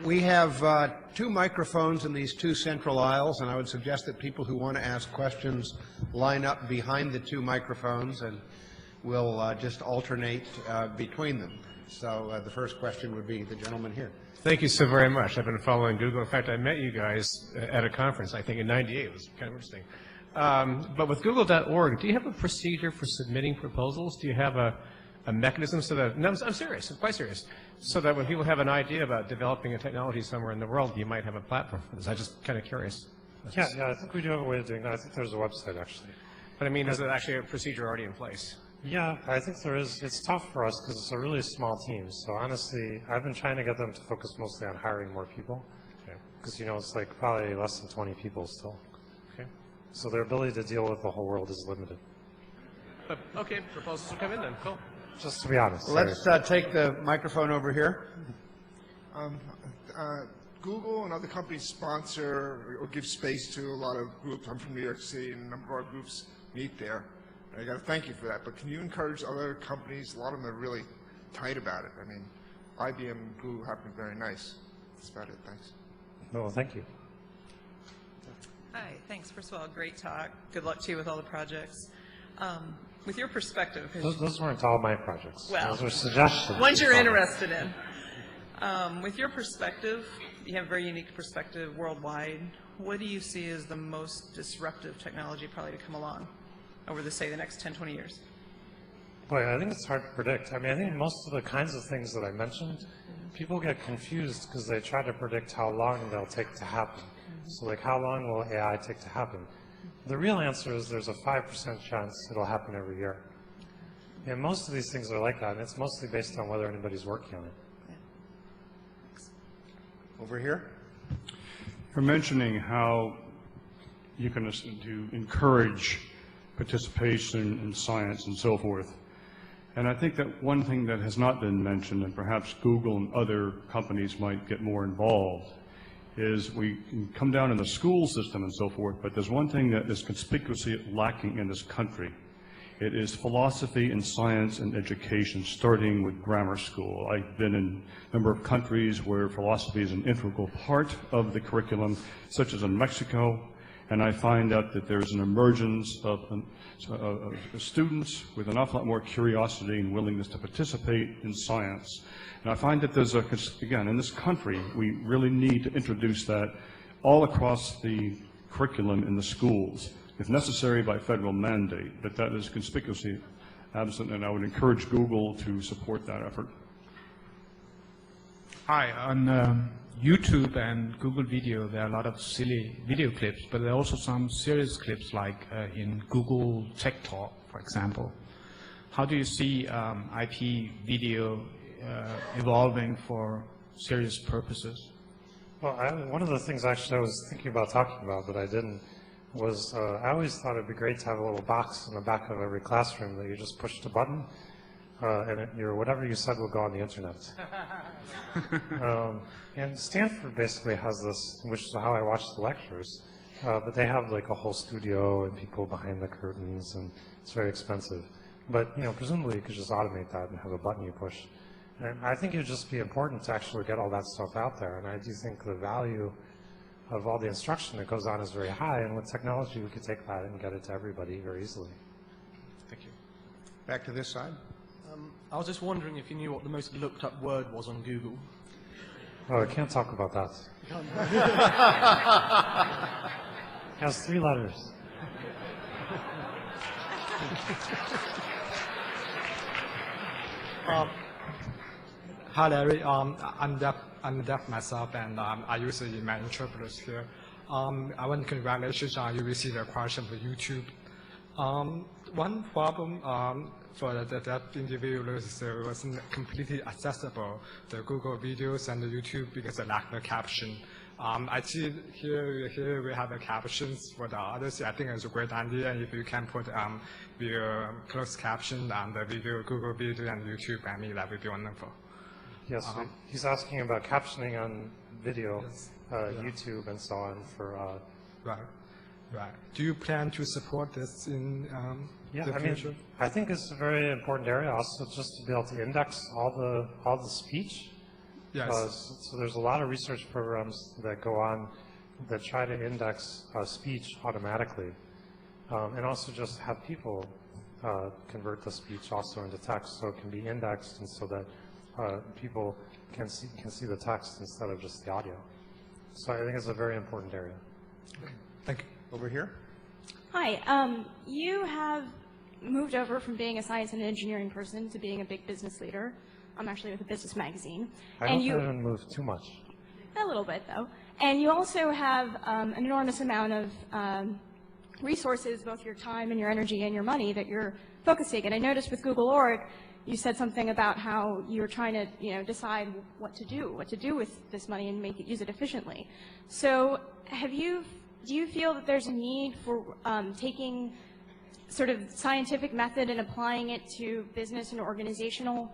A: We have 2 microphones in these 2 central aisles, and I would suggest that people who want to ask questions line up behind the 2 microphones, and we'll just alternate between them. So the first question would be the gentleman here.
C: Thank you so very much. I've been following Google. In fact, I met you guys at a conference, I think in '98. It was kind of interesting. But with Google.org, do you have a procedure for submitting proposals? Do you have a mechanism so that, no, I'm serious, I'm quite serious, so that when people have an idea about developing a technology somewhere in the world, you might have a platform for this? I'm just kind of curious.
B: Yeah, I think we do have a way of doing that. I think there's a website, actually.
C: But I mean, is there actually a procedure already in place?
B: Yeah, I think there is. It's tough for us because it's a really small team. So honestly, I've been trying to get them to focus mostly on hiring more people. Because, you know, it's like probably less than 20 people still.
C: Okay.
B: So their ability to deal with the whole world is limited.
C: But, okay, proposals will come in then. Cool.
B: Just to be honest.
A: Let's take the microphone over here.
D: Google and other companies sponsor or give space to a lot of groups. I'm from New York City, and a number of our groups meet there. I got to thank you for that. But can you encourage other companies? A lot of them are really tight about it. I mean, IBM and Google have been very nice. That's about it. Thanks.
B: Well, thank you.
E: Hi, thanks. First of all, great talk. Good luck to you with all the projects. With your perspective,
B: Those weren't all my projects.
E: Well,
B: those were suggestions.
E: ones you're interested in. With your perspective, you have a very unique perspective worldwide. What do you see as the most disruptive technology probably to come along over the, say, the next 10, 20 years?
B: Boy, I think it's hard to predict. I mean, I think most of the kinds of things that I mentioned, people get confused because they try to predict how long they'll take to happen. So like, how long will AI take to happen? The real answer is there's a 5% chance it'll happen every year. And most of these things are like that, and it's mostly based on whether anybody's working on it.
A: Over here.
F: You're mentioning how you can encourage participation in science and so forth. And I think that one thing that has not been mentioned, and perhaps Google and other companies might get more involved, is we can come down in the school system and so forth, but there's one thing that is conspicuously lacking in this country. It is philosophy and science and education, starting with grammar school. I've been in a number of countries where philosophy is an integral part of the curriculum, such as in Mexico, and I find out that there's an emergence of students with an awful lot more curiosity and willingness to participate in science. And I find that there's again, in this country, we really need to introduce that all across the curriculum in the schools, if necessary by federal mandate, but that is conspicuously absent, and I would encourage Google to support that effort.
G: Hi, on YouTube and Google Video, there are a lot of silly video clips, but there are also some serious clips, like in Google Tech Talk, for example. How do you see IP video evolving for serious purposes?
B: Well, one of the things actually I was thinking about talking about, but I didn't, was I always thought it'd be great to have a little box in the back of every classroom that you just push the button, and whatever you said will go on the internet. And Stanford basically has this, which is how I watch the lectures, but they have like a whole studio and people behind the curtains, and it's very expensive. But presumably you could just automate that and have a button you push. And I think it would just be important to actually get all that stuff out there, and I do think the value of all the instruction that goes on is very high, and with technology we could take that and get it to everybody very easily.
A: Thank you. Back to this side.
H: I was just wondering if you knew what the most looked up word was on Google.
B: Oh, I can't talk about that. It has 3 letters.
I: Hi, Larry. I'm deaf myself, and I use the my interpreters here. I want to congratulations on you received a question for YouTube. One problem for the deaf individuals is it wasn't completely accessible, the Google videos and the YouTube, because they lack the caption. I see here we have the captions for the others. I think it's a great idea, and if you can put your closed caption on the video, Google video and YouTube, I mean, that would be wonderful.
B: Yes, he's asking about captioning on video, yes. YouTube and so on for...
I: Right. Do you plan to support this in the future?
B: I think it's a very important area also, just to be able to index all the speech.
I: Yes.
B: So there's a lot of research programs that go on that try to index speech automatically, and also just have people convert the speech also into text so it can be indexed, and so that people can see the text instead of just the audio. So I think it's a very important area.
A: Thank you. Over here.
J: Hi. You have moved over from being a science and engineering person to being a big business leader. I'm actually with a business magazine.
B: I haven't moved too much.
J: A little bit, though. And you also have an enormous amount of resources, both your time and your energy and your money, that you're focusing. And I noticed with Google.org, you said something about how you were trying to, decide what to do with this money and use it efficiently. So do you feel that there's a need for taking sort of scientific method and applying it to business and organizational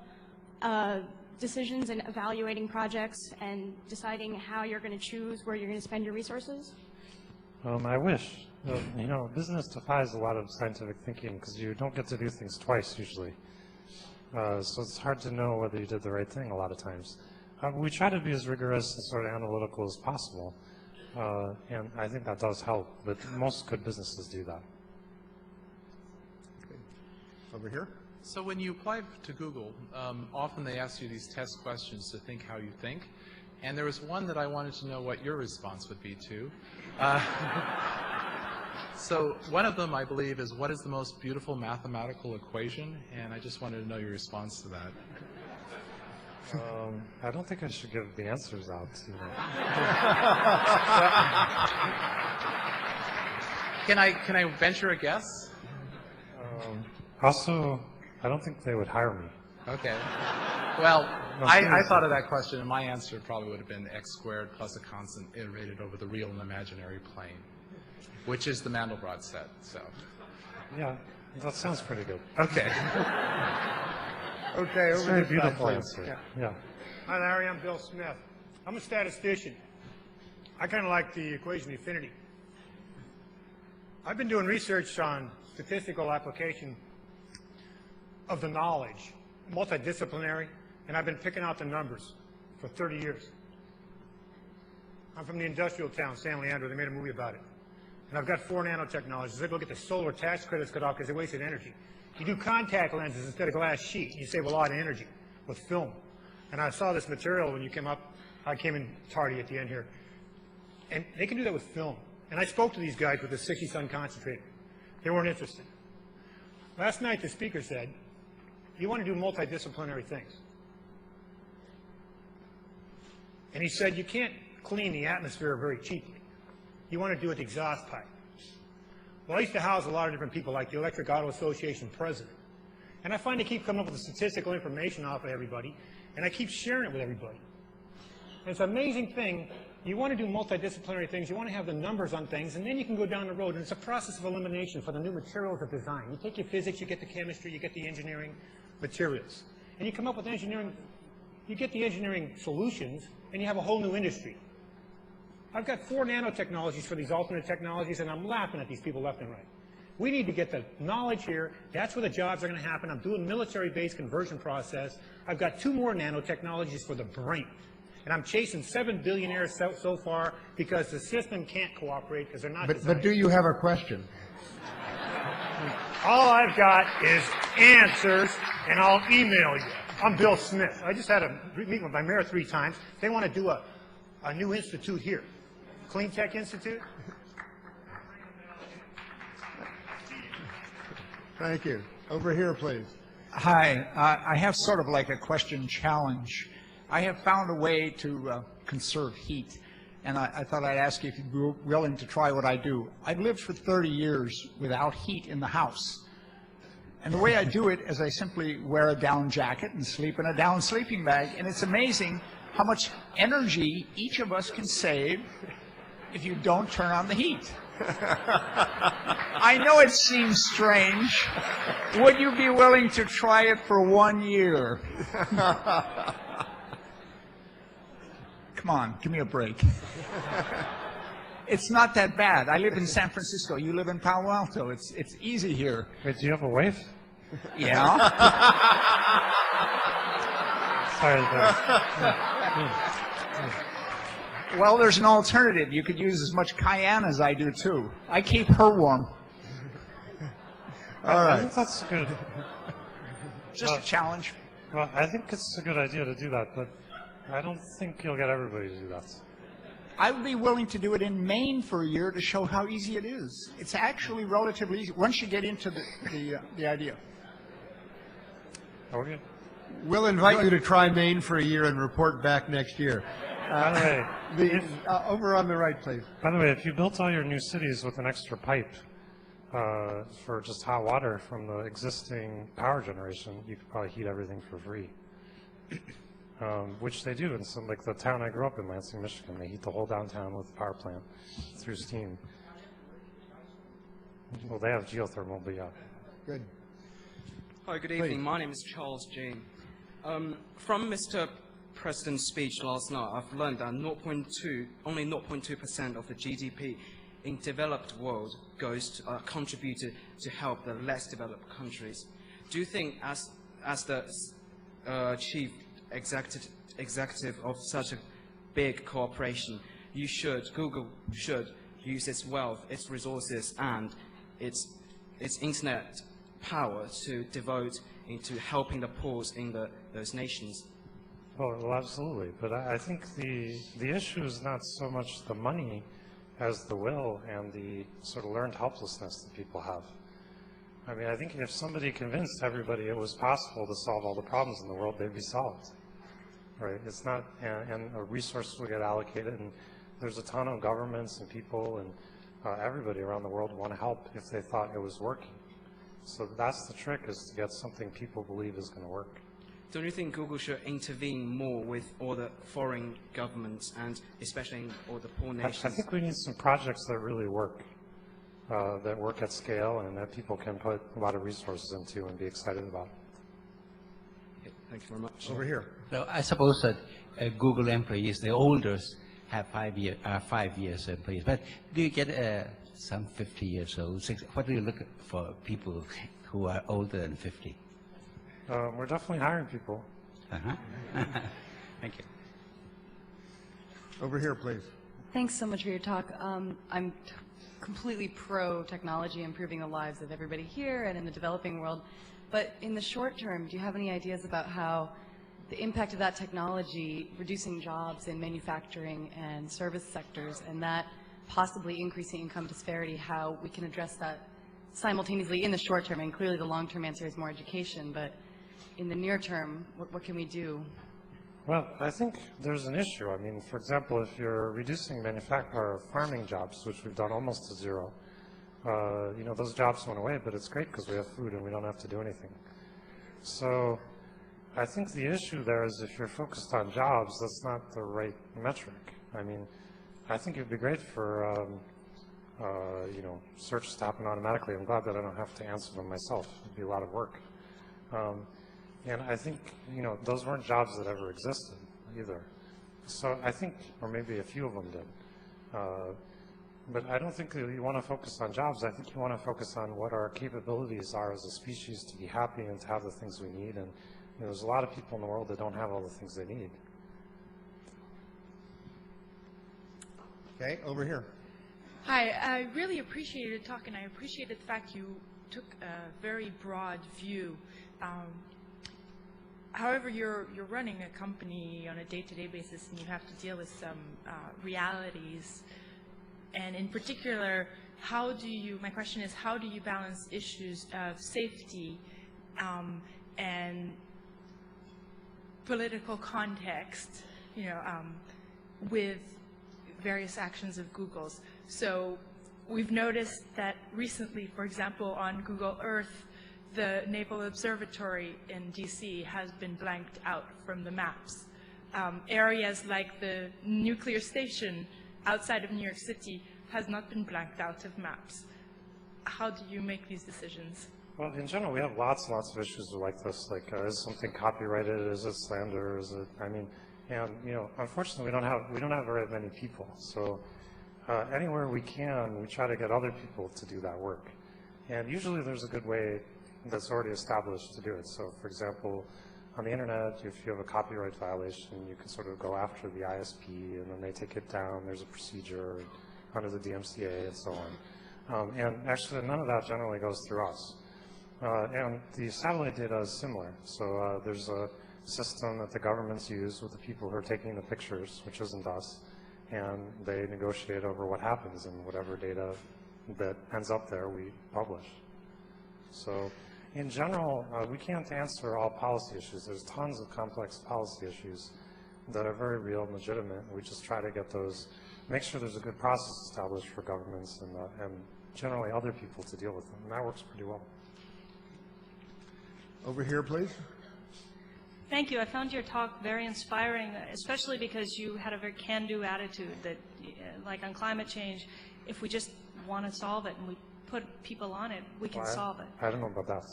J: decisions and evaluating projects and deciding how you're going to choose where you're going to spend your resources?
B: I wish. Business defies a lot of scientific thinking because you don't get to do things twice usually. So it's hard to know whether you did the right thing a lot of times. We try to be as rigorous and sort of analytical as possible, and I think that does help, but most good businesses do that.
A: Over here.
K: So when you apply to Google, often they ask you these test questions to think how you think, and there was one that I wanted to know what your response would be to. So one of them, I believe, is what is the most beautiful mathematical equation? And I just wanted to know your response to that.
B: I don't think I should give the answers out.
K: Can I venture a guess?
B: Also, I don't think they would hire me.
K: Okay. Well, I thought of that question, and my answer probably would have been x squared plus a constant iterated over the real and imaginary plane, which is the Mandelbrot set. So.
B: Yeah, that sounds pretty good.
K: Okay.
A: Okay,
B: It's a
A: over
B: very
A: this side,
B: beautiful
A: please.
B: answer. Yeah.
L: Hi, Larry. I'm Bill Smith. I'm a statistician. I kind of like the equation affinity. I've been doing research on statistical application of the knowledge, multidisciplinary, and I've been picking out the numbers for 30 years. I'm from the industrial town, San Leandro. They made a movie about it. And I've got 4 nanotechnologies. They look at the solar tax credits cut off because they wasted energy. You do contact lenses instead of glass sheet. You save a lot of energy with film. And I saw this material when you came up. I came in tardy at the end here. And they can do that with film. And I spoke to these guys with the 60-sun concentrator. They weren't interested. Last night the speaker said, you want to do multidisciplinary things. And he said, you can't clean the atmosphere very cheaply. You want to do it with exhaust pipe. Well, I used to house a lot of different people, like the Electric Auto Association president. And I find they keep coming up with the statistical information off of everybody, and I keep sharing it with everybody. And it's an amazing thing. You want to do multidisciplinary things, you want to have the numbers on things, and then you can go down the road, and it's a process of elimination for the new materials of design. You take your physics, you get the chemistry, you get the engineering materials. And you come up with engineering, you get the engineering solutions, and you have a whole new industry. I've got 4 nanotechnologies for these alternate technologies, and I'm laughing at these people left and right. We need to get the knowledge here. That's where the jobs are going to happen. I'm doing military-based conversion process. I've got 2 more nanotechnologies for the brain. And I'm chasing 7 billionaires so far because the system can't cooperate because they're not designed.
A: But do you have a question?
L: All I've got is answers, and I'll email you. I'm Bill Smith. I just had a meeting with my mayor 3 times. They want to do a new institute here. Clean Tech Institute?
A: Thank you. Over here, please.
M: Hi. I have sort of like a question challenge. I have found a way to conserve heat, and I thought I'd ask you if you'd be willing to try what I do. I've lived for 30 years without heat in the house. And the way I do it is I simply wear a down jacket and sleep in a down sleeping bag, and it's amazing how much energy each of us can save if you don't turn on the heat. I know it seems strange. Would you be willing to try it for 1 year? Come on, give me a break. It's not that bad. I live in San Francisco. You live in Palo Alto. It's easy here.
B: Wait, do you have a wife?
M: Yeah.
B: Sorry.
M: Well, there's an alternative. You could use as much cayenne as I do, too. I keep her warm.
A: All right.
B: That's good.
M: Just a challenge.
B: Well, I think it's a good idea to do that, but I don't think you'll get everybody to do that.
M: I would be willing to do it in Maine for a year to show how easy it is. It's actually relatively easy once you get into the idea.
B: Okay.
A: We'll invite you to try Maine for a year and report back next year.
B: By the way,
A: over on the right, please.
B: By the way, if you built all your new cities with an extra pipe for just hot water from the existing power generation, you could probably heat everything for free. Which they do in some, like the town I grew up in, Lansing, Michigan. They heat the whole downtown with a power plant through steam. Well, they have geothermal, but yeah.
A: Good.
N: Hi, good evening. My name is Charles Jean. From Mr. President's speech last night, I've learned that only 0.2% of the GDP in developed world goes to, contributed to help the less developed countries. Do you think, as the chief executive of such a big corporation, Google should use its wealth, its resources, and its internet power to devote into helping the poor in those nations?
B: Well, absolutely. But I think the issue is not so much the money as the will and the sort of learned helplessness that people have. I mean, I think if somebody convinced everybody it was possible to solve all the problems in the world, they'd be solved. Right? It's not, and a resource will get allocated, and there's a ton of governments and people and everybody around the world want to help if they thought it was working. So that's the trick, is to get something people believe is going to work.
N: Don't you think Google should intervene more with all the foreign governments and especially in all the poor nations?
B: I think we need some projects that really work, that work at scale and that people can put a lot of resources into and be excited about.
N: Thank you very much.
A: Over here.
O: So I suppose that Google employees, the oldest, have 5 years employees. But do you get some 50 years old? What do you look for people who are older than 50?
B: We're definitely hiring people.
O: Thank you.
A: Over here, please.
P: Thanks so much for your talk. I'm completely pro-technology improving the lives of everybody here and in the developing world. But in the short term, do you have any ideas about how the impact of that technology reducing jobs in manufacturing and service sectors, and that possibly increasing income disparity, how we can address that simultaneously in the short term? And clearly the long-term answer is more education, but in the near term, what can we do?
B: Well, I think there's an issue. I mean, for example, if you're reducing farming jobs, which we've done almost to zero, you know, those jobs went away, but it's great because we have food and we don't have to do anything. So I think the issue there is if you're focused on jobs, that's not the right metric. I mean, I think it would be great for, you know, searches to happen automatically. I'm glad that I don't have to answer them myself. It'd be a lot of work. And I think, you know, those weren't jobs that ever existed either. So I think, or maybe a few of them did. But I don't think that you want to focus on jobs. I think you want to focus on what our capabilities are as a species to be happy and to have the things we need. And you know, there's a lot of people in the world that don't have all the things they need.
A: Okay, over here.
Q: Hi, I really appreciated your talk, and I appreciated the fact you took a very broad view. However, you're running a company on a day-to-day basis, and you have to deal with some realities. And in particular, my question is, how do you balance issues of safety and political context, you know, with various actions of Google's? So we've noticed that recently, for example, on Google Earth, the Naval Observatory in DC has been blanked out from the maps. Areas like the nuclear station outside of New York City has not been blanked out of maps. How do you make these decisions?
B: Well, in general, we have lots and lots of issues like this. Like, is something copyrighted? Is it slander? Is it? I mean, and you know, unfortunately, we don't have very many people. So anywhere we can, we try to get other people to do that work. And usually, there's a good way that's already established to do it. So, for example, on the internet, if you have a copyright violation, you can sort of go after the ISP, and then they take it down. There's a procedure under the DMCA and so on. And actually, none of that generally goes through us. And the satellite data is similar. So there's system that the governments use with the people who are taking the pictures, which isn't us, and they negotiate over what happens, and whatever data that ends up there we publish. So in general, we can't answer all policy issues. There's tons of complex policy issues that are very real and legitimate. We just try to get those, make sure there's a good process established for governments and generally other people to deal with them, and that works pretty well.
D: Over here, please.
R: Thank you. I found your talk very inspiring, especially because you had a very can-do attitude that, like on climate change, if we just want to solve it and we put people on it, we can solve it.
B: I don't know about that.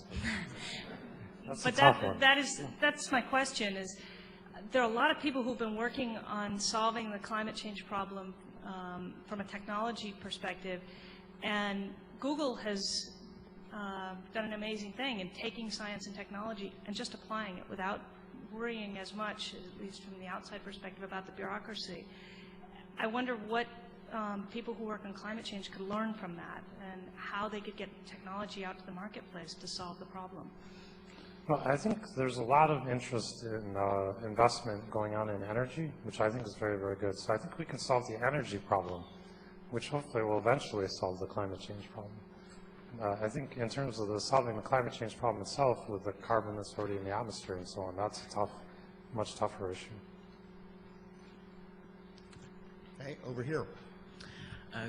B: That's
R: But
B: a tough one.
R: that's my question is, there are a lot of people who've been working on solving the climate change problem from a technology perspective, and Google has done an amazing thing in taking science and technology and just applying it without worrying as much, at least from the outside perspective, about the bureaucracy. I wonder what people who work on climate change could learn from that and how they could get technology out to the marketplace to solve the problem.
B: Well, I think there's a lot of interest in investment going on in energy, which I think is very, very good. So I think we can solve the energy problem, which hopefully will eventually solve the climate change problem. I think in terms of solving the climate change problem itself with the carbon that's already in the atmosphere and so on, that's a much tougher issue.
A: Okay, over here.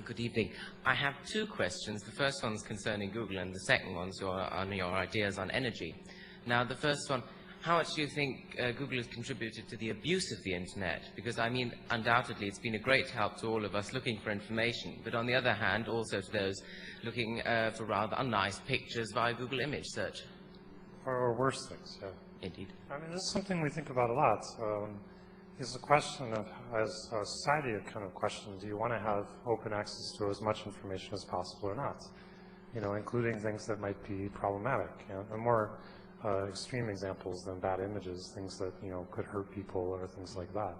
S: Good evening. I have two questions. The first one's concerning Google, and the second one's on your ideas on energy. Now, the first one, how much do you think Google has contributed to the abuse of the Internet? Because, I mean, undoubtedly, it's been a great help to all of us looking for information, but on the other hand, also to those looking for rather unnice pictures via Google image search.
B: Or worse things, yeah.
S: Indeed.
B: I mean, this is something we think about a lot. It's a question of, as a society, a kind of question, do you want to have open access to as much information as possible or not? You know, including things that might be problematic. You know, and more extreme examples than bad images, things that, you know, could hurt people or things like that.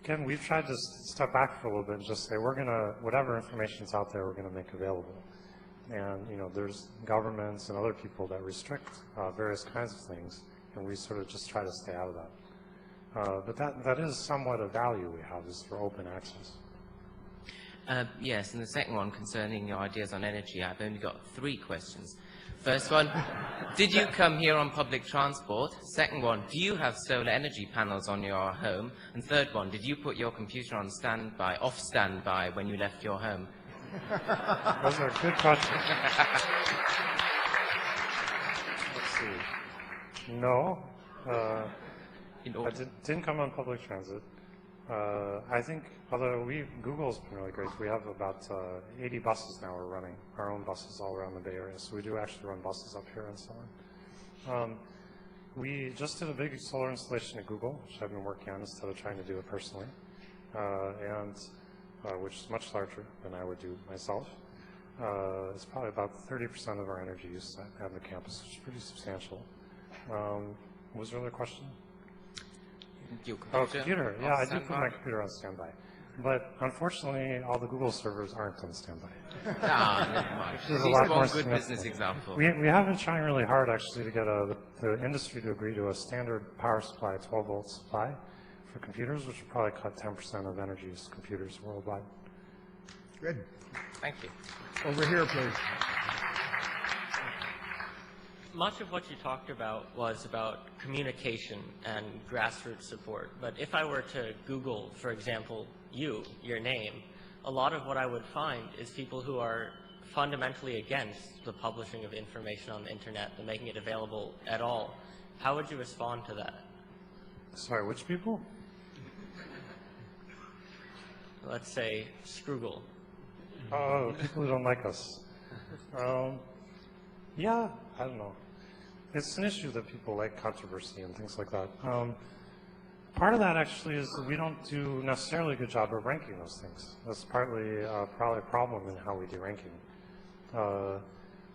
B: Again, we've tried to step back for a little bit and just say, we're going to, whatever information's out there, we're going to make available. And, you know, there's governments and other people that restrict various kinds of things, and we sort of just try to stay out of that. But that is somewhat a value we have, is for open access.
S: Yes, and the second one concerning your ideas on energy, I've only got 3 questions. First one, did you come here on public transport? Second one, do you have solar energy panels on your home? And third one, did you put your computer on standby, off standby when you left your home?
B: Those are good questions. Let's see. No, I didn't come on public transit. I think, although Google's been really great, we have about 80 buses now we're running, our own buses all around the Bay Area, so we do actually run buses up here and so on. We just did a big solar installation at Google, which I've been working on instead of trying to do it personally, which is much larger than I would do myself. It's probably about 30% of our energy use on the campus, which is pretty substantial. What was your other question? Computer. Yeah, I do put my computer on standby. But unfortunately, all the Google servers aren't on standby.
S: Never mind.
B: There's a lot more
S: good business example.
B: We have been trying really hard, actually, to get the industry to agree to a standard power supply, 12-volt supply for computers, which would probably cut 10% of energy use computers worldwide.
D: Good.
S: Thank you.
D: Over here, please.
T: Much of what you talked about was about communication and grassroots support. But if I were to Google, for example, your name, a lot of what I would find is people who are fundamentally against the publishing of information on the internet, the making it available at all. How would you respond to that?
B: Sorry, which people?
T: Let's say Scroogle.
B: Oh, people who don't like us. Yeah, I don't know. It's an issue that people like controversy and things like that. Part of that actually is that we don't do necessarily a good job of ranking those things. That's partly probably a problem in how we do ranking.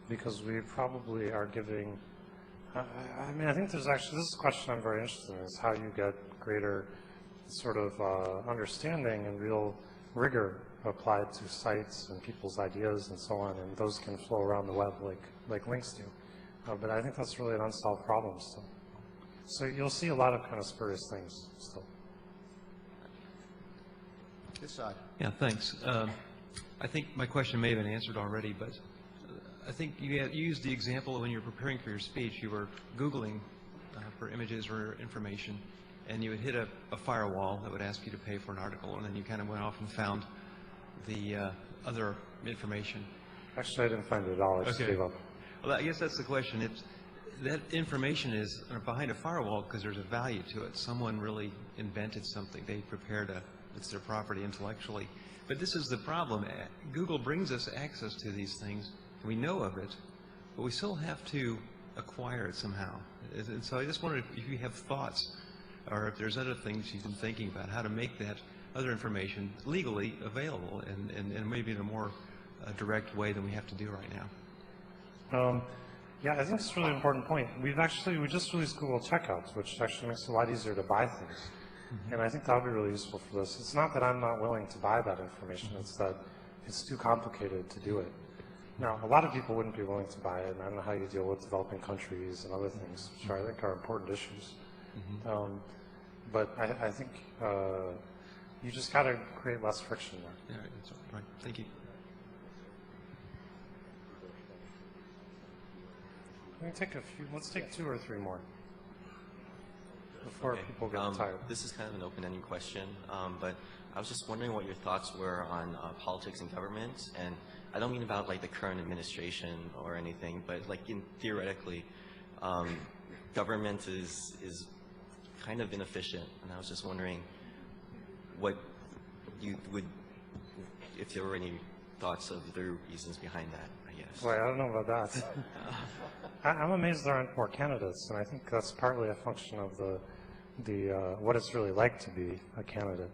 B: Because we probably are giving, I mean, I think there's actually, this is a question I'm very interested in, is how you get greater sort of understanding and real rigor applied to sites and people's ideas and so on, and those can flow around the web like links do. But I think that's really an unsolved problem still. So you'll see a lot of kind of spurious things still.
A: This side.
U: Yeah, thanks. I think my question may have been answered already, but I think you used the example when you were preparing for your speech. You were Googling for images or information, and you would hit a firewall that would ask you to pay for an article, and then you kind of went off and found the other information.
B: Actually, I didn't find it at all. I just gave up.
U: Well, I guess that's the question. That information is behind a firewall because there's a value to it. Someone really invented something. They prepared it's their property intellectually. But this is the problem. Google brings us access to these things. We know of it, but we still have to acquire it somehow. And so I just wondered if you have thoughts or if there's other things you've been thinking about how to make that other information legally available and maybe in a more direct way than we have to do right now.
B: Yeah, I think it's a really important point. We just released Google Checkouts, which actually makes it a lot easier to buy things. And I think that would be really useful for this. It's not that I'm not willing to buy that information, it's that it's too complicated to do it. Now, a lot of people wouldn't be willing to buy it, and I don't know how you deal with developing countries and other things, which I think are important issues. But I think you just got to create less friction there.
U: Yeah, that's right. Thank you.
B: Let's take 2 or 3 more before people get tired.
V: This is kind of an open-ended question, but I was just wondering what your thoughts were on politics and government, and I don't mean about like the current administration or anything, but like theoretically, government is kind of inefficient, and I was just wondering what you would, if there were any thoughts of the reasons behind that, I guess.
B: Boy, I don't know about that. I'm amazed there aren't more candidates, and I think that's partly a function of what it's really like to be a candidate.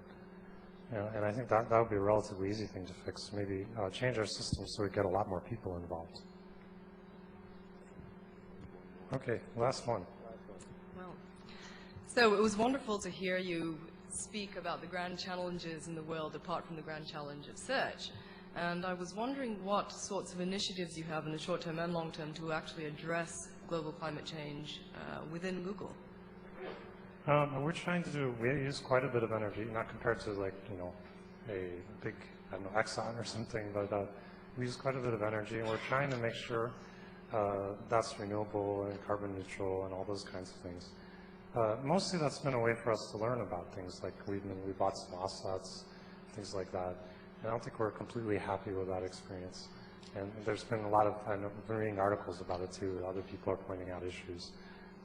B: And I think that would be a relatively easy thing to fix. Maybe change our system so we get a lot more people involved. Okay, last one.
P: Well, so it was wonderful to hear you speak about the grand challenges in the world apart from the grand challenge of search. And I was wondering what sorts of initiatives you have in the short term and long term to actually address global climate change within Google.
B: We're trying to we use quite a bit of energy, not compared to like, a big, I don't know, Exxon or something, but we use quite a bit of energy, and we're trying to make sure that's renewable and carbon neutral and all those kinds of things. Mostly that's been a way for us to learn about things, like we bought some offsets, things like that. And I don't think we're completely happy with that experience. And there's been a lot of, I've been reading articles about it too, other people are pointing out issues.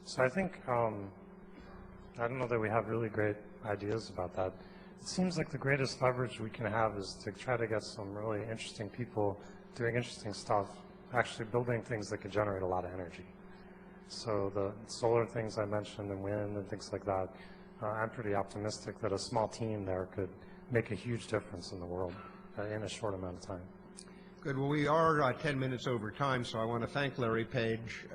B: So I think, I don't know that we have really great ideas about that. It seems like the greatest leverage we can have is to try to get some really interesting people doing interesting stuff, actually building things that could generate a lot of energy. So the solar things I mentioned and wind and things like that, I'm pretty optimistic that a small team there could make a huge difference in the world in a short amount of time.
A: Good. Well, we are 10 minutes over time, so I want to thank Larry Page.